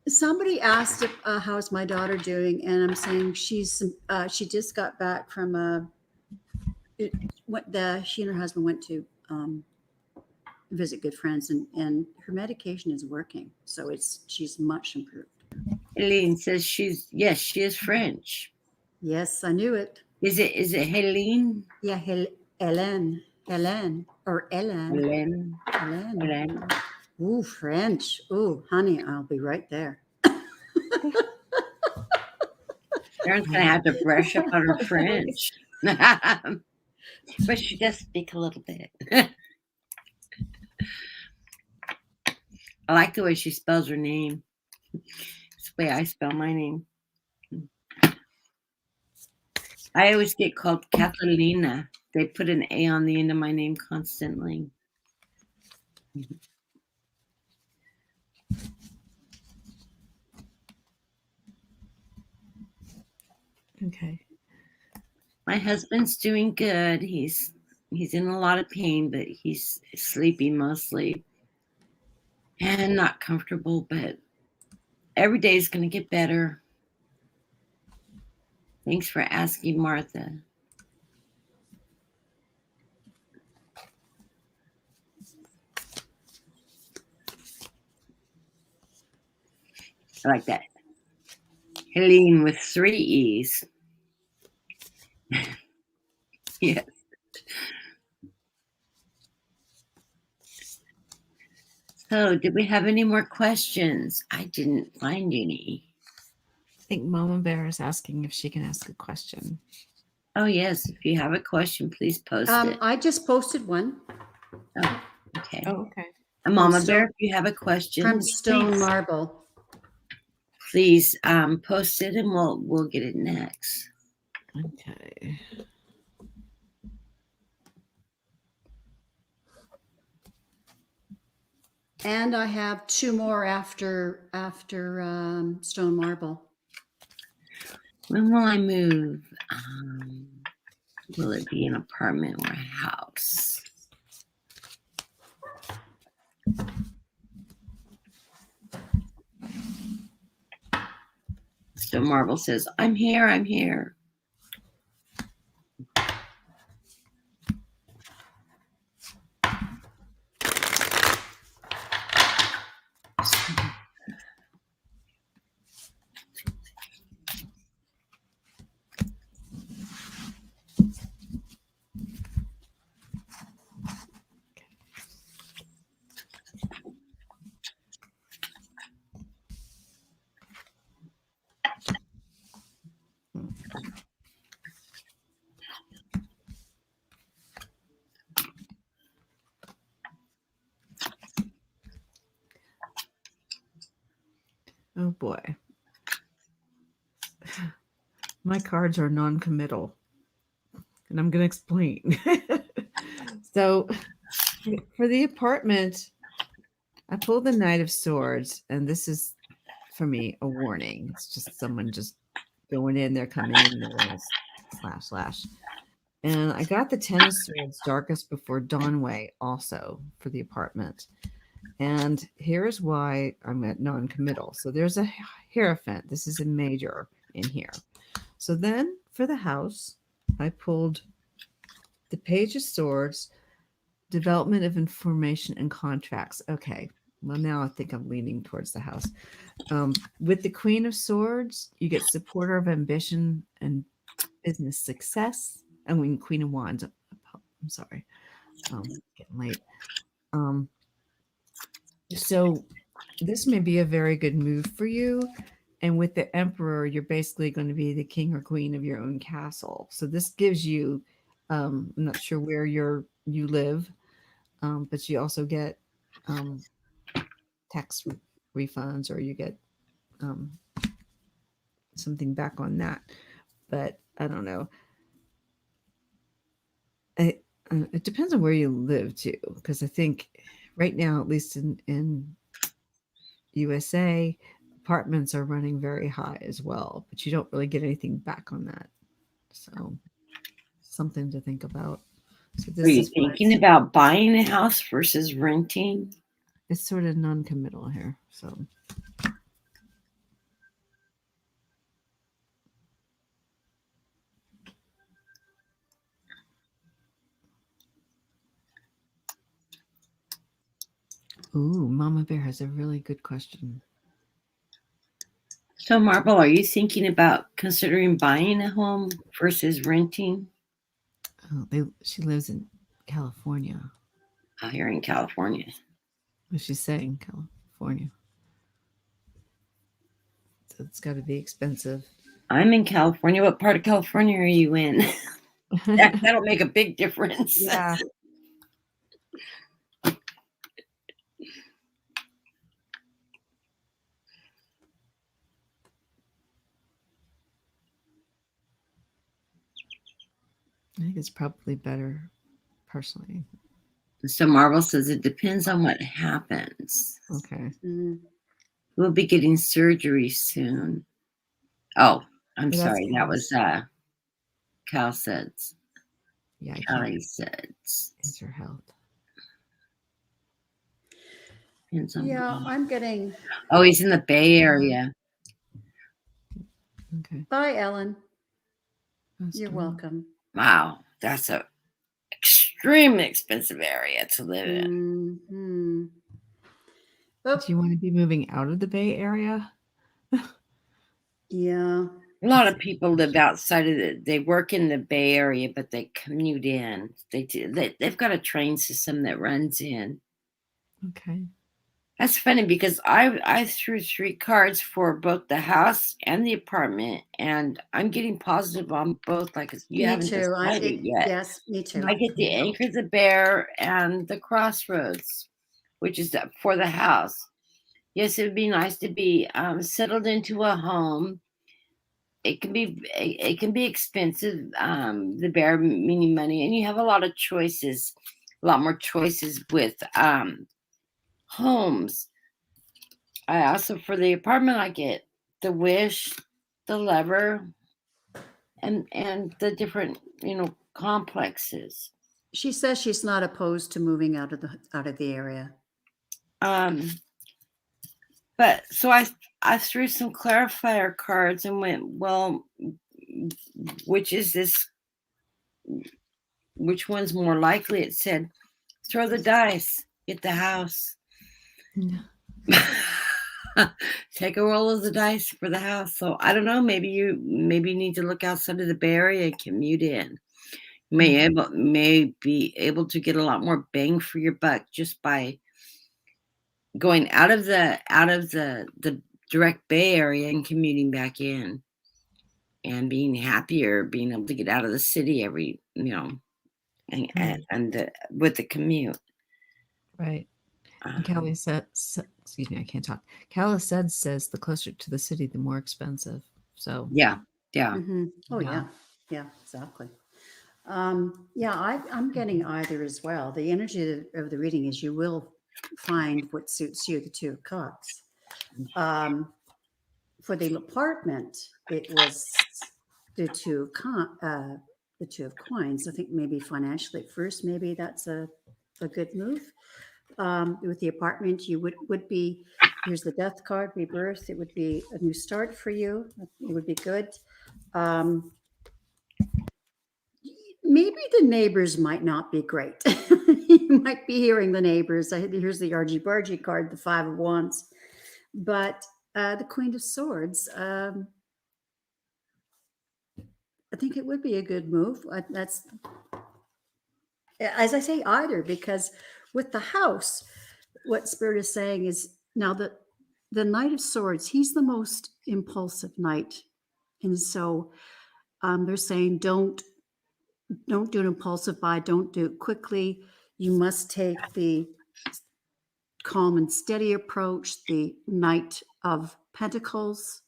Somebody asked if, how's my daughter doing, and I'm saying she just got back from she and her husband went to visit good friends, and her medication is working, so she's much improved. Helene says she is French. Yes, I knew it. Is it Helene? Yeah, Hélène or Ellen. Helene. Hélène. Helene. Ooh, French. Ooh, honey, I'll be right there. Sharon's gonna have to brush up on her French. But she does speak a little bit. I like the way she spells her name. It's the way I spell my name. I always get called Catalina. They put an A on the end of my name constantly. Okay. My husband's doing good. He's in a lot of pain, but he's sleeping mostly and not comfortable, but every day is going to get better. Thanks for asking, Martha. I like that. Helene with 3 E's. Yes. So, did we have any more questions? I didn't find any. I think Mama Bear is asking if she can ask a question. Oh, yes. If you have a question, please post it. I just posted one Okay. Oh, okay. And Mama Stone- Bear, if you have a question, from Stone please, Marble. please post it and we'll get it next. Okay. And I have 2 more after Stone Marble. When will I move? Will it be an apartment or a house? So Marvel says, I'm here, I'm here. Oh boy. My cards are non-committal. And I'm going to explain. So for the apartment, I pulled the Knight of Swords, and this is, for me, a warning. It's just someone just going in, they're coming in, they're going to slash. And I got the Ten of Swords, Darkest Before Dawnway, also for the apartment. And here's why I'm at non-committal. So there's a Hierophant. This is a major in here. So then for the house, I pulled the Page of Swords, Development of Information and Contracts. Okay. Well, now I think I'm leaning towards the house. With the Queen of Swords, you get Supporter of Ambition and Business Success. And when Queen of Wands, I'm sorry, getting late. So this may be a very good move for you. And with the Emperor, you're basically going to be the king or queen of your own castle. So this gives you, I'm not sure where you live, but you also get tax refunds, or you get something back on that. But I don't know. It depends on where you live too, because I think right now, at least in USA, apartments are running very high as well, but you don't really get anything back on that. So something to think about. So this Are you is thinking about buying a house versus renting? It's sort of non-committal here. So ooh, Mama Bear has a really good question. So Marble, are you thinking about considering buying a home versus renting? Oh, she lives in California. Here in California. What's she saying? California. So it's got to be expensive. I'm in California. What part of California are you in? That'll make a big difference. Yeah. I think it's probably better, personally. So Marvel says it depends on what happens. Okay. We'll be getting surgery soon. Oh, I'm Well, sorry. That was Cal's. Cal said. Yeah, Callie said. It's her health. Depends on I'm getting. Oh, he's in the Bay Area. Okay. Bye, Ellen. That's You're true. welcome. Wow, that's a extremely expensive area to live in. Mm-hmm. Do you want to be moving out of the Bay Area? Yeah. A lot of people live outside of they work in the Bay Area, but they commute in. They've got a train system that runs in. Okay. That's funny because I threw 3 cards for both the house and the apartment, and I'm getting positive on both. Like you Me haven't too. decided yet. Yes, me too. I get the Anchor the Bear and the Crossroads, which is for the house. Yes, it would be nice to be settled into a home. It can be expensive. The Bear meaning money, and you have a lot of choices, a lot more choices with homes. I also for the apartment I get the Wish, the Lever, and the different complexes. She says she's not opposed to moving out of the area. But so I threw some clarifier cards and went, well, which is this? Which one's more likely? It said, throw the dice, get the house. Yeah. Take a roll of the dice for the house. So I don't know. Maybe you need to look outside of the Bay Area and commute in. You may be able to get a lot more bang for your buck just by going out of the direct Bay Area and commuting back in, and being happier, being able to get out of the city every and with the commute. Right. And Callie said, excuse me, I can't talk. Callie says the closer to the city, the more expensive. So yeah. Mm-hmm. Oh yeah, exactly. I'm getting either as well. The energy of the reading is you will find what suits you, the 2 of Cups. For the apartment, it was the 2 of Coins. I think maybe financially at first, maybe that's a good move. With the apartment, you would be, here's the Death card, rebirth. It would be a new start for you. It would be good. Maybe the neighbors might not be great. You might be hearing the neighbors. Here's the Argy Bargy card, the 5 of Wands. But the Queen of Swords, I think it would be a good move. That's, as I say, either, because with the house, what Spirit is saying is now that the Knight of Swords, he's the most impulsive knight. And so they're saying don't do an impulsive buy, don't do it quickly. You must take the calm and steady approach, the Knight of Pentacles,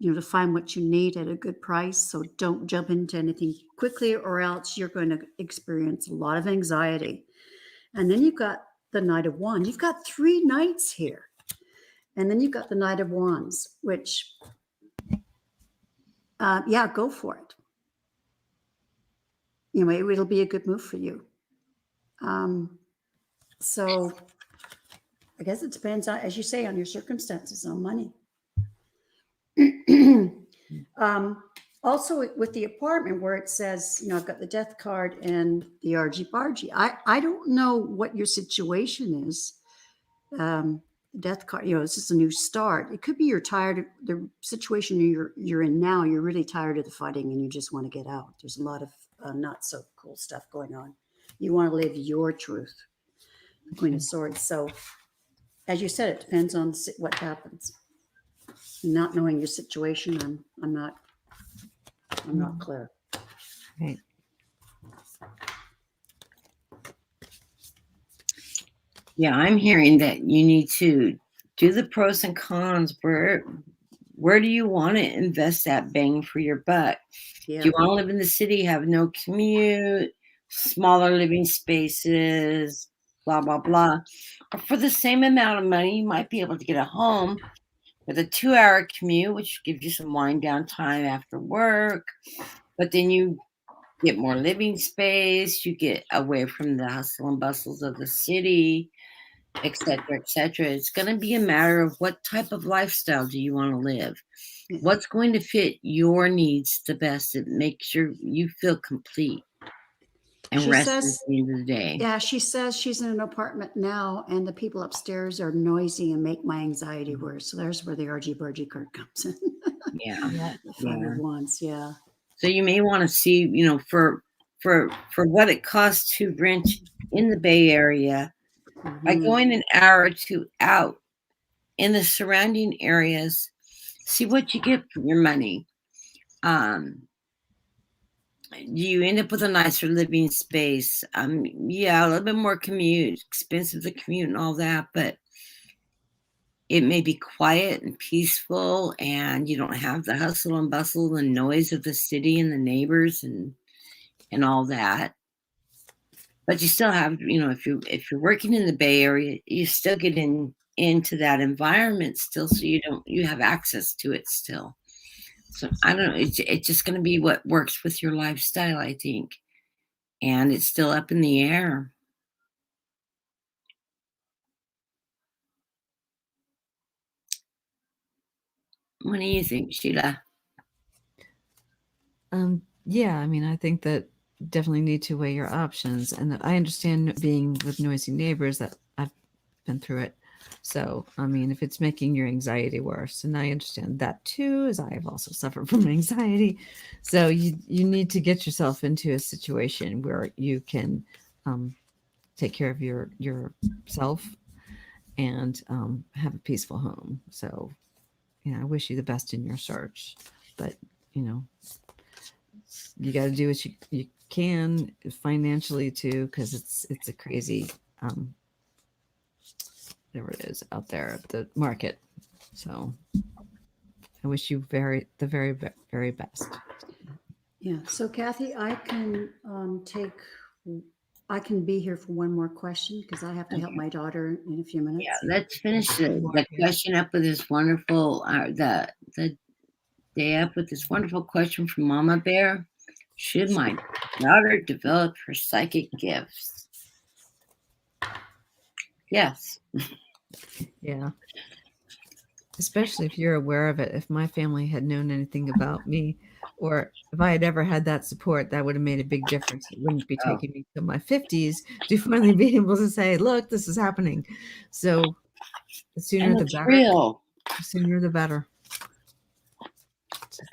to find what you need at a good price. So don't jump into anything quickly, or else you're going to experience a lot of anxiety. And then you've got the Knight of Wands. You've got 3 knights here. And then you've got the Knight of Wands, which, go for it. It'll be a good move for you. So I guess it depends on, as you say, on your circumstances, on money. Also with the apartment where it says, I've got the Death card and the Argy Bargy. I don't know what your situation is. Death card, this is a new start. It could be you're tired of the situation you're in now. You're really tired of the fighting and you just want to get out. There's a lot of not so cool stuff going on. You want to live your truth. The Queen of Swords. So as you said, it depends on what happens. Not knowing your situation, I'm not clear. Right. Yeah, I'm hearing that you need to do the pros and cons. Where do you want to invest that bang for your buck? Yeah. Do you want to live in the city, have no commute, smaller living spaces, blah, blah, blah? Or for the same amount of money, you might be able to get a home with a 2-hour commute, which gives you some wind down time after work. But then you get more living space, you get away from the hustle and bustles of the city, et cetera, et cetera. It's going to be a matter of what type of lifestyle do you want to live? Yeah. What's going to fit your needs the best that makes you feel complete? and She rest at says, the end of the day. yeah, she says she's in an apartment now, and the people upstairs are noisy and make my anxiety worse. So there's where the argy-bargy card comes in. Yeah. Yeah. The Five of Wands, yeah. So you may want to see, for what it costs to rent in the Bay Area, by Mhm. going an hour or two out in the surrounding areas, see what you get for your money. You end up with a nicer living space. Yeah, a little bit more expensive to commute and all that, but it may be quiet and peaceful, and you don't have the hustle and bustle and noise of the city and the neighbors and all that. But you still have, if you're working in the Bay Area, you still get into that environment still, so you have access to it still. So I don't know, it's just going to be what works with your lifestyle, I think, and it's still up in the air. What do you think, Sheila? Yeah, I mean, I think that definitely need to weigh your options. And I understand being with noisy neighbors, that I've been through it. So, I mean, if it's making your anxiety worse, and I understand that too, as I have also suffered from anxiety. So you need to get yourself into a situation where you can take care of yourself and have a peaceful home. So, I wish you the best in your search, but you got to do what you can financially too, because it's a crazy whatever it is out there, the market. So I wish you the very, very best. Yeah. So Kathy, I can be here for one more question because I have to help my daughter in a few minutes. Yeah, let's finish the question up with this wonderful, the day up with this wonderful question from Mama Bear. Should my daughter develop her psychic gifts? Yes. Yeah. Especially if you're aware of it. If my family had known anything about me, or if I had ever had that support, that would have made a big difference. It wouldn't be Oh. taking me to my 50s to finally be able to say, look, this is happening. So the sooner the better. Real. The sooner the better.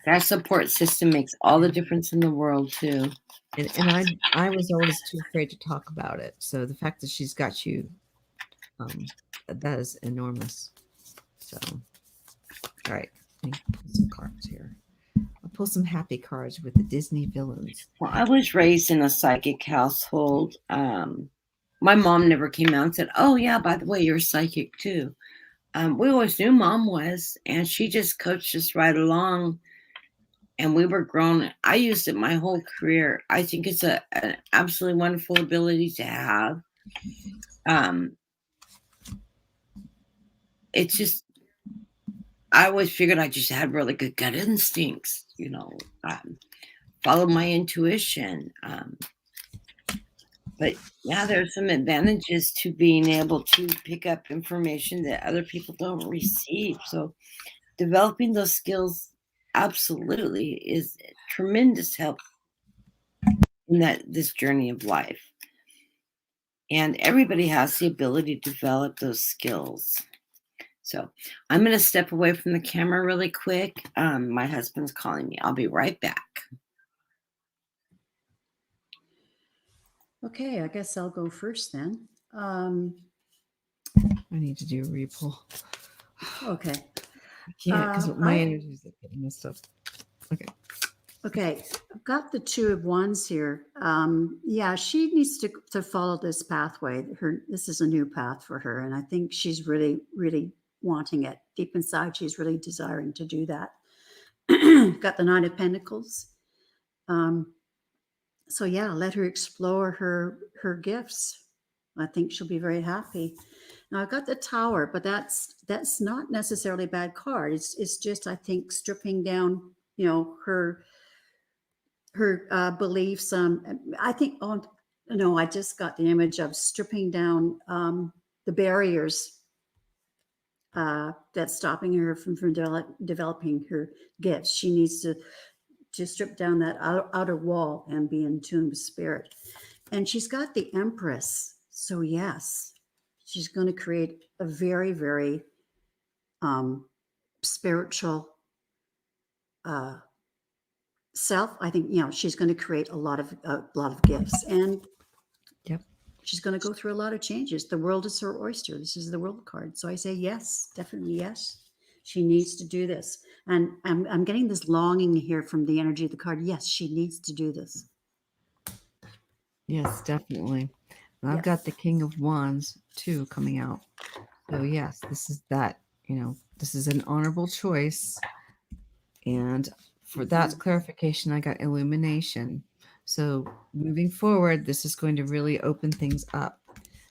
That support system makes all the difference in the world too. And I was always too afraid to talk about it. So the fact that she's got you, that is enormous. So, all right, let me pull some cards here. I'll pull some happy cards with the Disney villains. Well, I was raised in a psychic household. My mom never came out and said, "Oh yeah, by the way, you're psychic too." We always knew Mom was, and she just coached us right along. And we were grown. I used it my whole career. I think it's an absolutely wonderful ability to have. It's just, I always figured I just had really good gut instincts, follow my intuition. But yeah, there's some advantages to being able to pick up information that other people don't receive. So developing those skills absolutely is a tremendous help in this journey of life. And everybody has the ability to develop those skills. So I'm going to step away from the camera really quick. My husband's calling me. I'll be right back. Okay, I guess I'll go first then. I need to do a repull. Okay. I can't because my I- energy is getting messed up. Okay. Okay, I've got the Two of Wands here. Yeah, she needs to follow this pathway. This is a new path for her, and I think she's really, really wanting it. Deep inside, she's really desiring to do that. Got the Nine of Pentacles. So yeah, let her explore her gifts. I think she'll be very happy. Now I've got the Tower, but that's not necessarily a bad card. It's just, I think, stripping down, her beliefs. I think, oh no, I just got the image of stripping down the barriers that's stopping her from developing her gifts. She needs to strip down that outer wall and be in tune with spirit. And she's got the Empress. So yes, she's going to create a very, very spiritual self. I think, she's going to create a lot of gifts, and Yep. she's going to go through a lot of changes. The world is her oyster. This is the world card. So I say yes, definitely yes. She needs to do this. And I'm getting this longing here from the energy of the card. Yes, she needs to do this. Yes, definitely. And I've got the King of Wands too coming out. So yes, this is that, this is an honorable choice. And for that clarification, I got illumination. So moving forward, this is going to really open things up.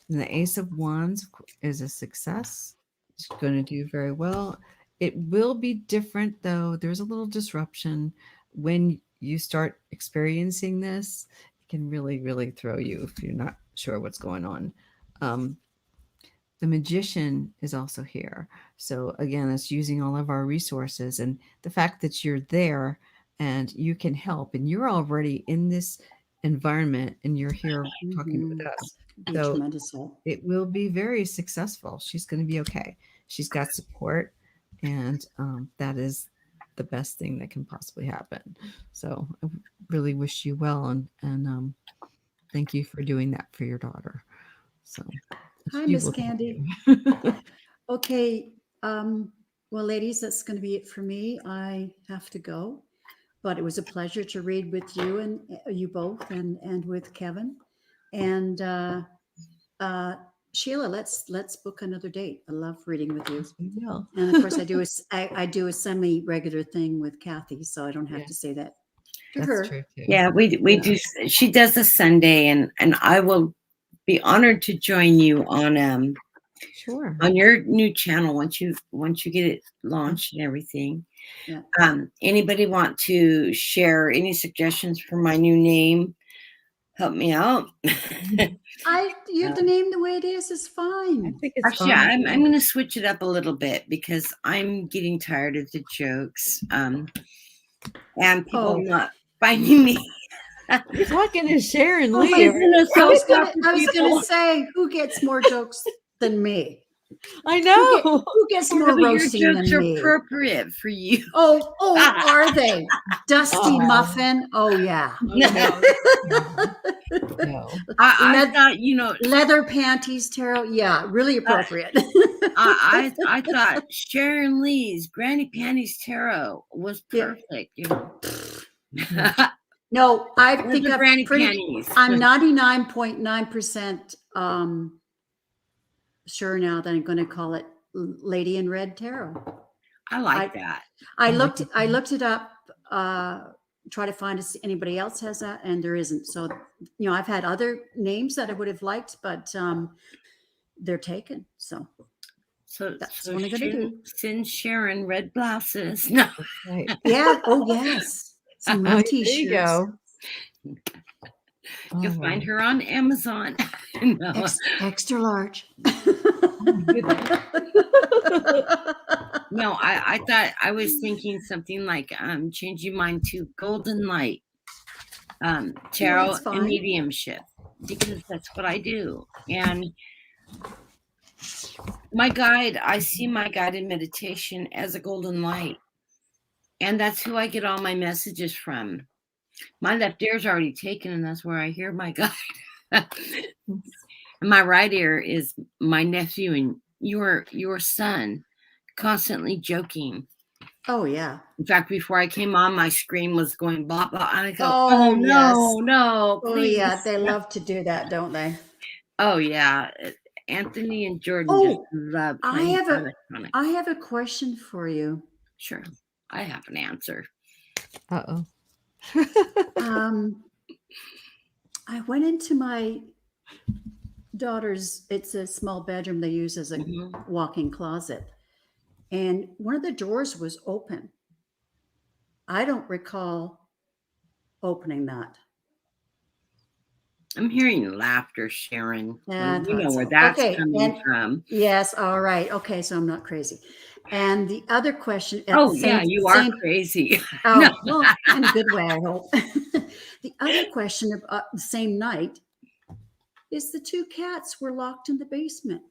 And the Ace of Wands is a success. It's going to do very well. It will be different though. There's a little disruption when you start experiencing this. It can really, really throw you if you're not sure what's going on. The Magician is also here. So again, it's using all of our resources, and the fact that you're there and you can help, and you're already in this environment and you're here talking with us. So tremendous help. It will be very successful. She's going to be okay. She's got support, and that is the best thing that can possibly happen. So I really wish you well, and thank you for doing that for your daughter. So Hi, she Miss will- Candy. Okay. Well, ladies, that's going to be it for me. I have to go, but it was a pleasure to read with you and you both, and with Kevin. And Sheila, let's book another date. I love reading with you. We will. And of course, I do a semi-regular thing with Kathy, so I don't have to say that to her. That's true too. Yeah, we do. She does a Sunday, and I will be honored to join you on Sure. on your new channel once you get it launched and everything. Yeah. Anybody want to share any suggestions for my new name? Help me out. You have the name the way it is fine. I think it's Actually, fine. I'm going to switch it up a little bit because I'm getting tired of the jokes. And people not finding me. You're talking to Sharon Oh, Lee. I was going to say, who gets more jokes than me? I know. Who gets more Your roasting jokes than are me? appropriate for you. Oh, are they? Dusty muffin? Oh, yeah. No. I thought, leather panties, tarot. Yeah, really appropriate. I thought Sharon Lee's Granny Panties Tarot was perfect. No, I think I'm I'm 99.9% sure now that I'm going to call it Lady in Red Tarot. I like that. I looked it up, try to find if anybody else has that, and there isn't. So, I've had other names that I would have liked, but they're taken. So that's what I'm going to do. Send Sharon red blouses. No. Right. Yeah. Oh, yes. Some red t-shirts. There you go. You'll find her on Amazon. No. Extra large. No, I thought I was thinking something like changing mine to Golden Light tarot and mediumship, because that's what I do. And I see my guided meditation as a golden light, and that's who I get all my messages from. My left ear's already taken, and that's where I hear my guide. And my right ear is my nephew and your son constantly joking. Oh, yeah. In fact, before I came on, my screen was going blah, blah. And I go, no, please. Oh, yeah. They love to do that, don't they? Oh, yeah. Anthony and Jordan just love playing electronics. I have a question for you. Sure. I have an answer. Uh-oh. I went into my daughter's, it's a small bedroom they use as a walk-in closet. And one of the drawers was open. I don't recall opening that. I'm hearing laughter, Sharon. Yeah, you know where that's coming from. Yes. All right. Okay. So I'm not crazy. And the other question. You are crazy. Oh, well, in a good way, I hope. The other question of the same night, is the 2 cats were locked in the basement.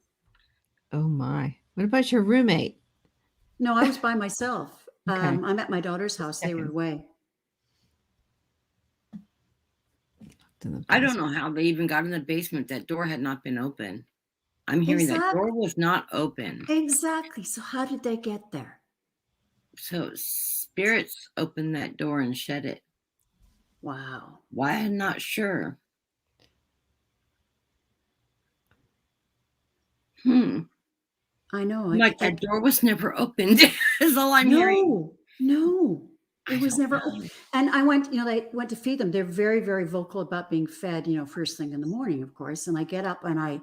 Oh my. What about your roommate? No, I was by myself. Okay. I'm at my daughter's house. They were checking. away. I don't know how they even got in the basement. That door had not been open. I'm hearing that door was not open. Exactly. So how did they get there? So spirits opened that door and shut it. Wow. Why? I'm not sure. I know. Like that door was never opened. Is all I'm hearing. No. It I was don't never. know. And I went, they went to feed them. They're very, very vocal about being fed, first thing in the morning, of course. And I get up and I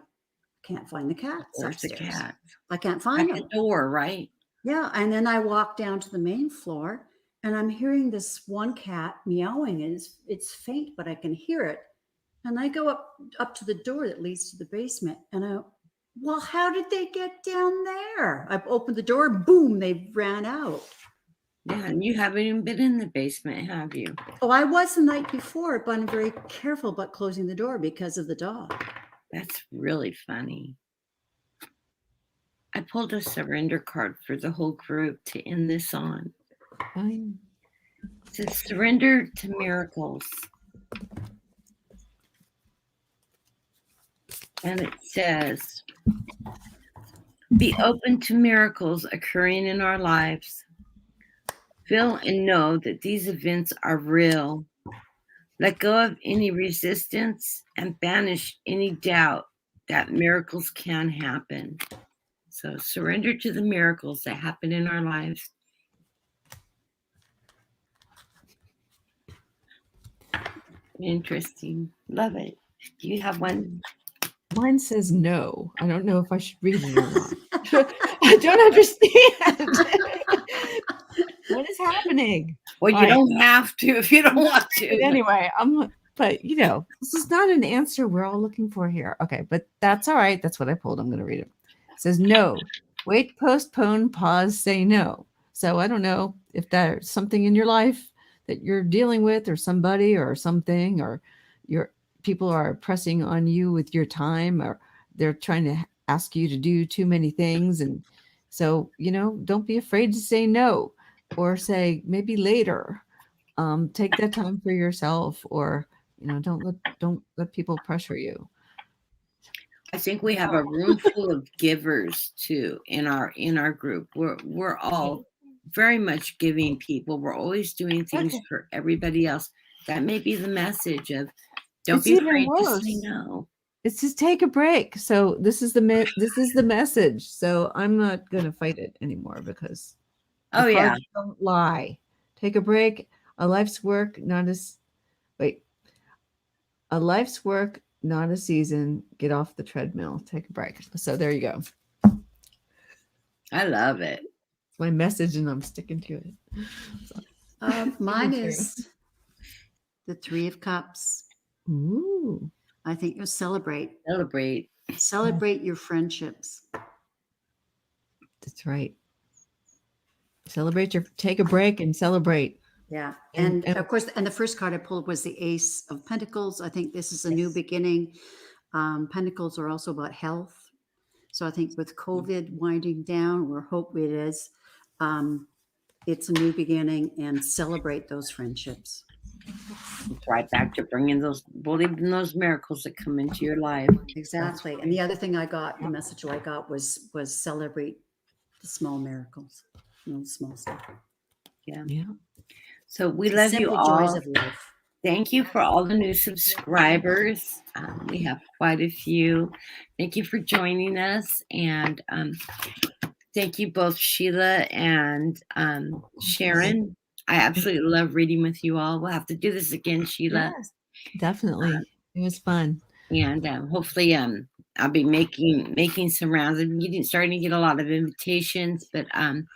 can't find the cats Where's the upstairs. cat? I can't At find the them. door, right? Yeah. And then I walk down to the main floor and I'm hearing this one cat meowing. And it's faint, but I can hear it. And I go up to the door that leads to the basement. And well, how did they get down there? I opened the door, boom, they ran out. Yeah, and you haven't even been in the basement, have you? Oh, I was the night before, but I'm very careful about closing the door because of the dog. That's really funny. I pulled a surrender card for the whole group to end this on. Fine. It says surrender to miracles. And it says, be open to miracles occurring in our lives. Feel and know that these events are real. Let go of any resistance and banish any doubt that miracles can happen. So surrender to the miracles that happen in our lives. Interesting. Love it. Do you have one? Mine says no. I don't know if I should read it or not. I don't understand. What is happening? Well, you don't have to if you don't want to. But anyway, but this is not an answer we're all looking for here. Okay, but that's all right. That's what I pulled. I'm going to read it. It says no. Wait, postpone, pause, say no. So I don't know if there's something in your life that you're dealing with, or somebody, or something, or your people are pressing on you with your time, or they're trying to ask you to do too many things. And so, don't be afraid to say no, or say maybe later. Take that time for yourself, or don't let people pressure you. I think we have a room full of givers too in our group. We're all very much giving people. We're always doing things for everybody else. That may be the message of don't be afraid to say no. It's just take a break. So this is the message. So I'm not going to fight it anymore because cards don't lie. Take a break. A life's work, not a season. Get off the treadmill. Take a break. So there you go. I love it. It's my message, and I'm sticking to it. So, mine is the 3 of Cups. Ooh. I think you'll celebrate your friendships. That's right. Take a break and celebrate. Yeah. And of course, and the first card I pulled was the Ace of Pentacles. I think this is a new beginning. Pentacles are also about health. So I think with COVID winding down, or hope it is, it's a new beginning, and celebrate those friendships. It's right back to believe in those miracles that come into your life. Exactly. And the other thing the message I got was celebrate the small miracles, small stuff. Yeah. So we love you all. Joys of life. Thank you for all the new subscribers. We have quite a few. Thank you for joining us. And thank you both, Sheila and Sharon. I absolutely love reading with you all. We'll have to do this again, Sheila. Yes, definitely. It was fun. And hopefully I'll be making some rounds. I'm starting to get a lot of invitations, but I'm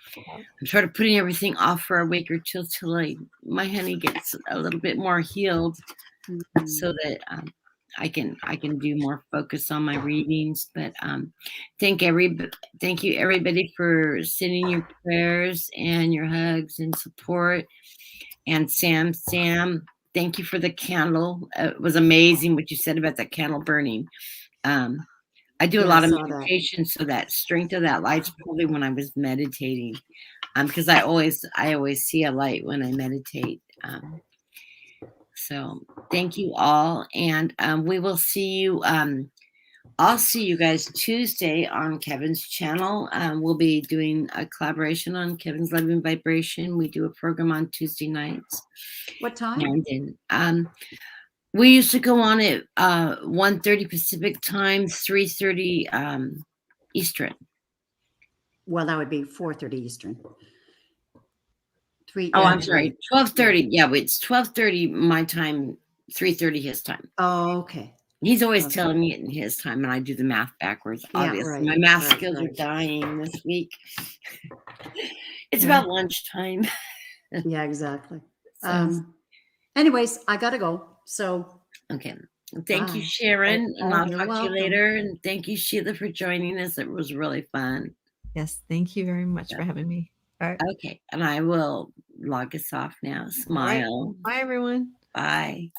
sort of putting everything off for a week or two till my honey gets a little bit more healed, so that I can do more focus on my readings. But thank you everybody for sending your prayers and your hugs and support. And Sam, thank you for the candle. It was amazing what you said about that candle burning. I do a Yeah, lot of I saw that. meditation, so that strength of that light's probably when I was meditating. Because I always see a light when I meditate. So thank you all, and we will see you. I'll see you guys Tuesday on Kevin's channel. We'll be doing a collaboration on Kevin's Loving Vibration. We do a program on Tuesday nights. What time? And then, we used to go on at 1:30 Pacific time, 3:30 Eastern. Well, that would be 4:30 Eastern. Oh, I'm sorry, 12:30. Yeah, it's 12:30 my time, 3:30 his time. Oh, okay. He's always Okay. telling me it in his time, and I do the math backwards. Yeah, Obviously, right, my math right, skills are right. dying this week. It's Yeah. about lunchtime. Yeah, exactly. So, Anyways, I gotta go. So okay. Thank you, bye. Sharon, and I'll You're talk to you welcome. later. And thank you, Sheila, for joining us. It was really fun. Yes, thank you very much for having me. All right. Okay, and I will log us off now. All right. Smile. Bye, everyone. Bye.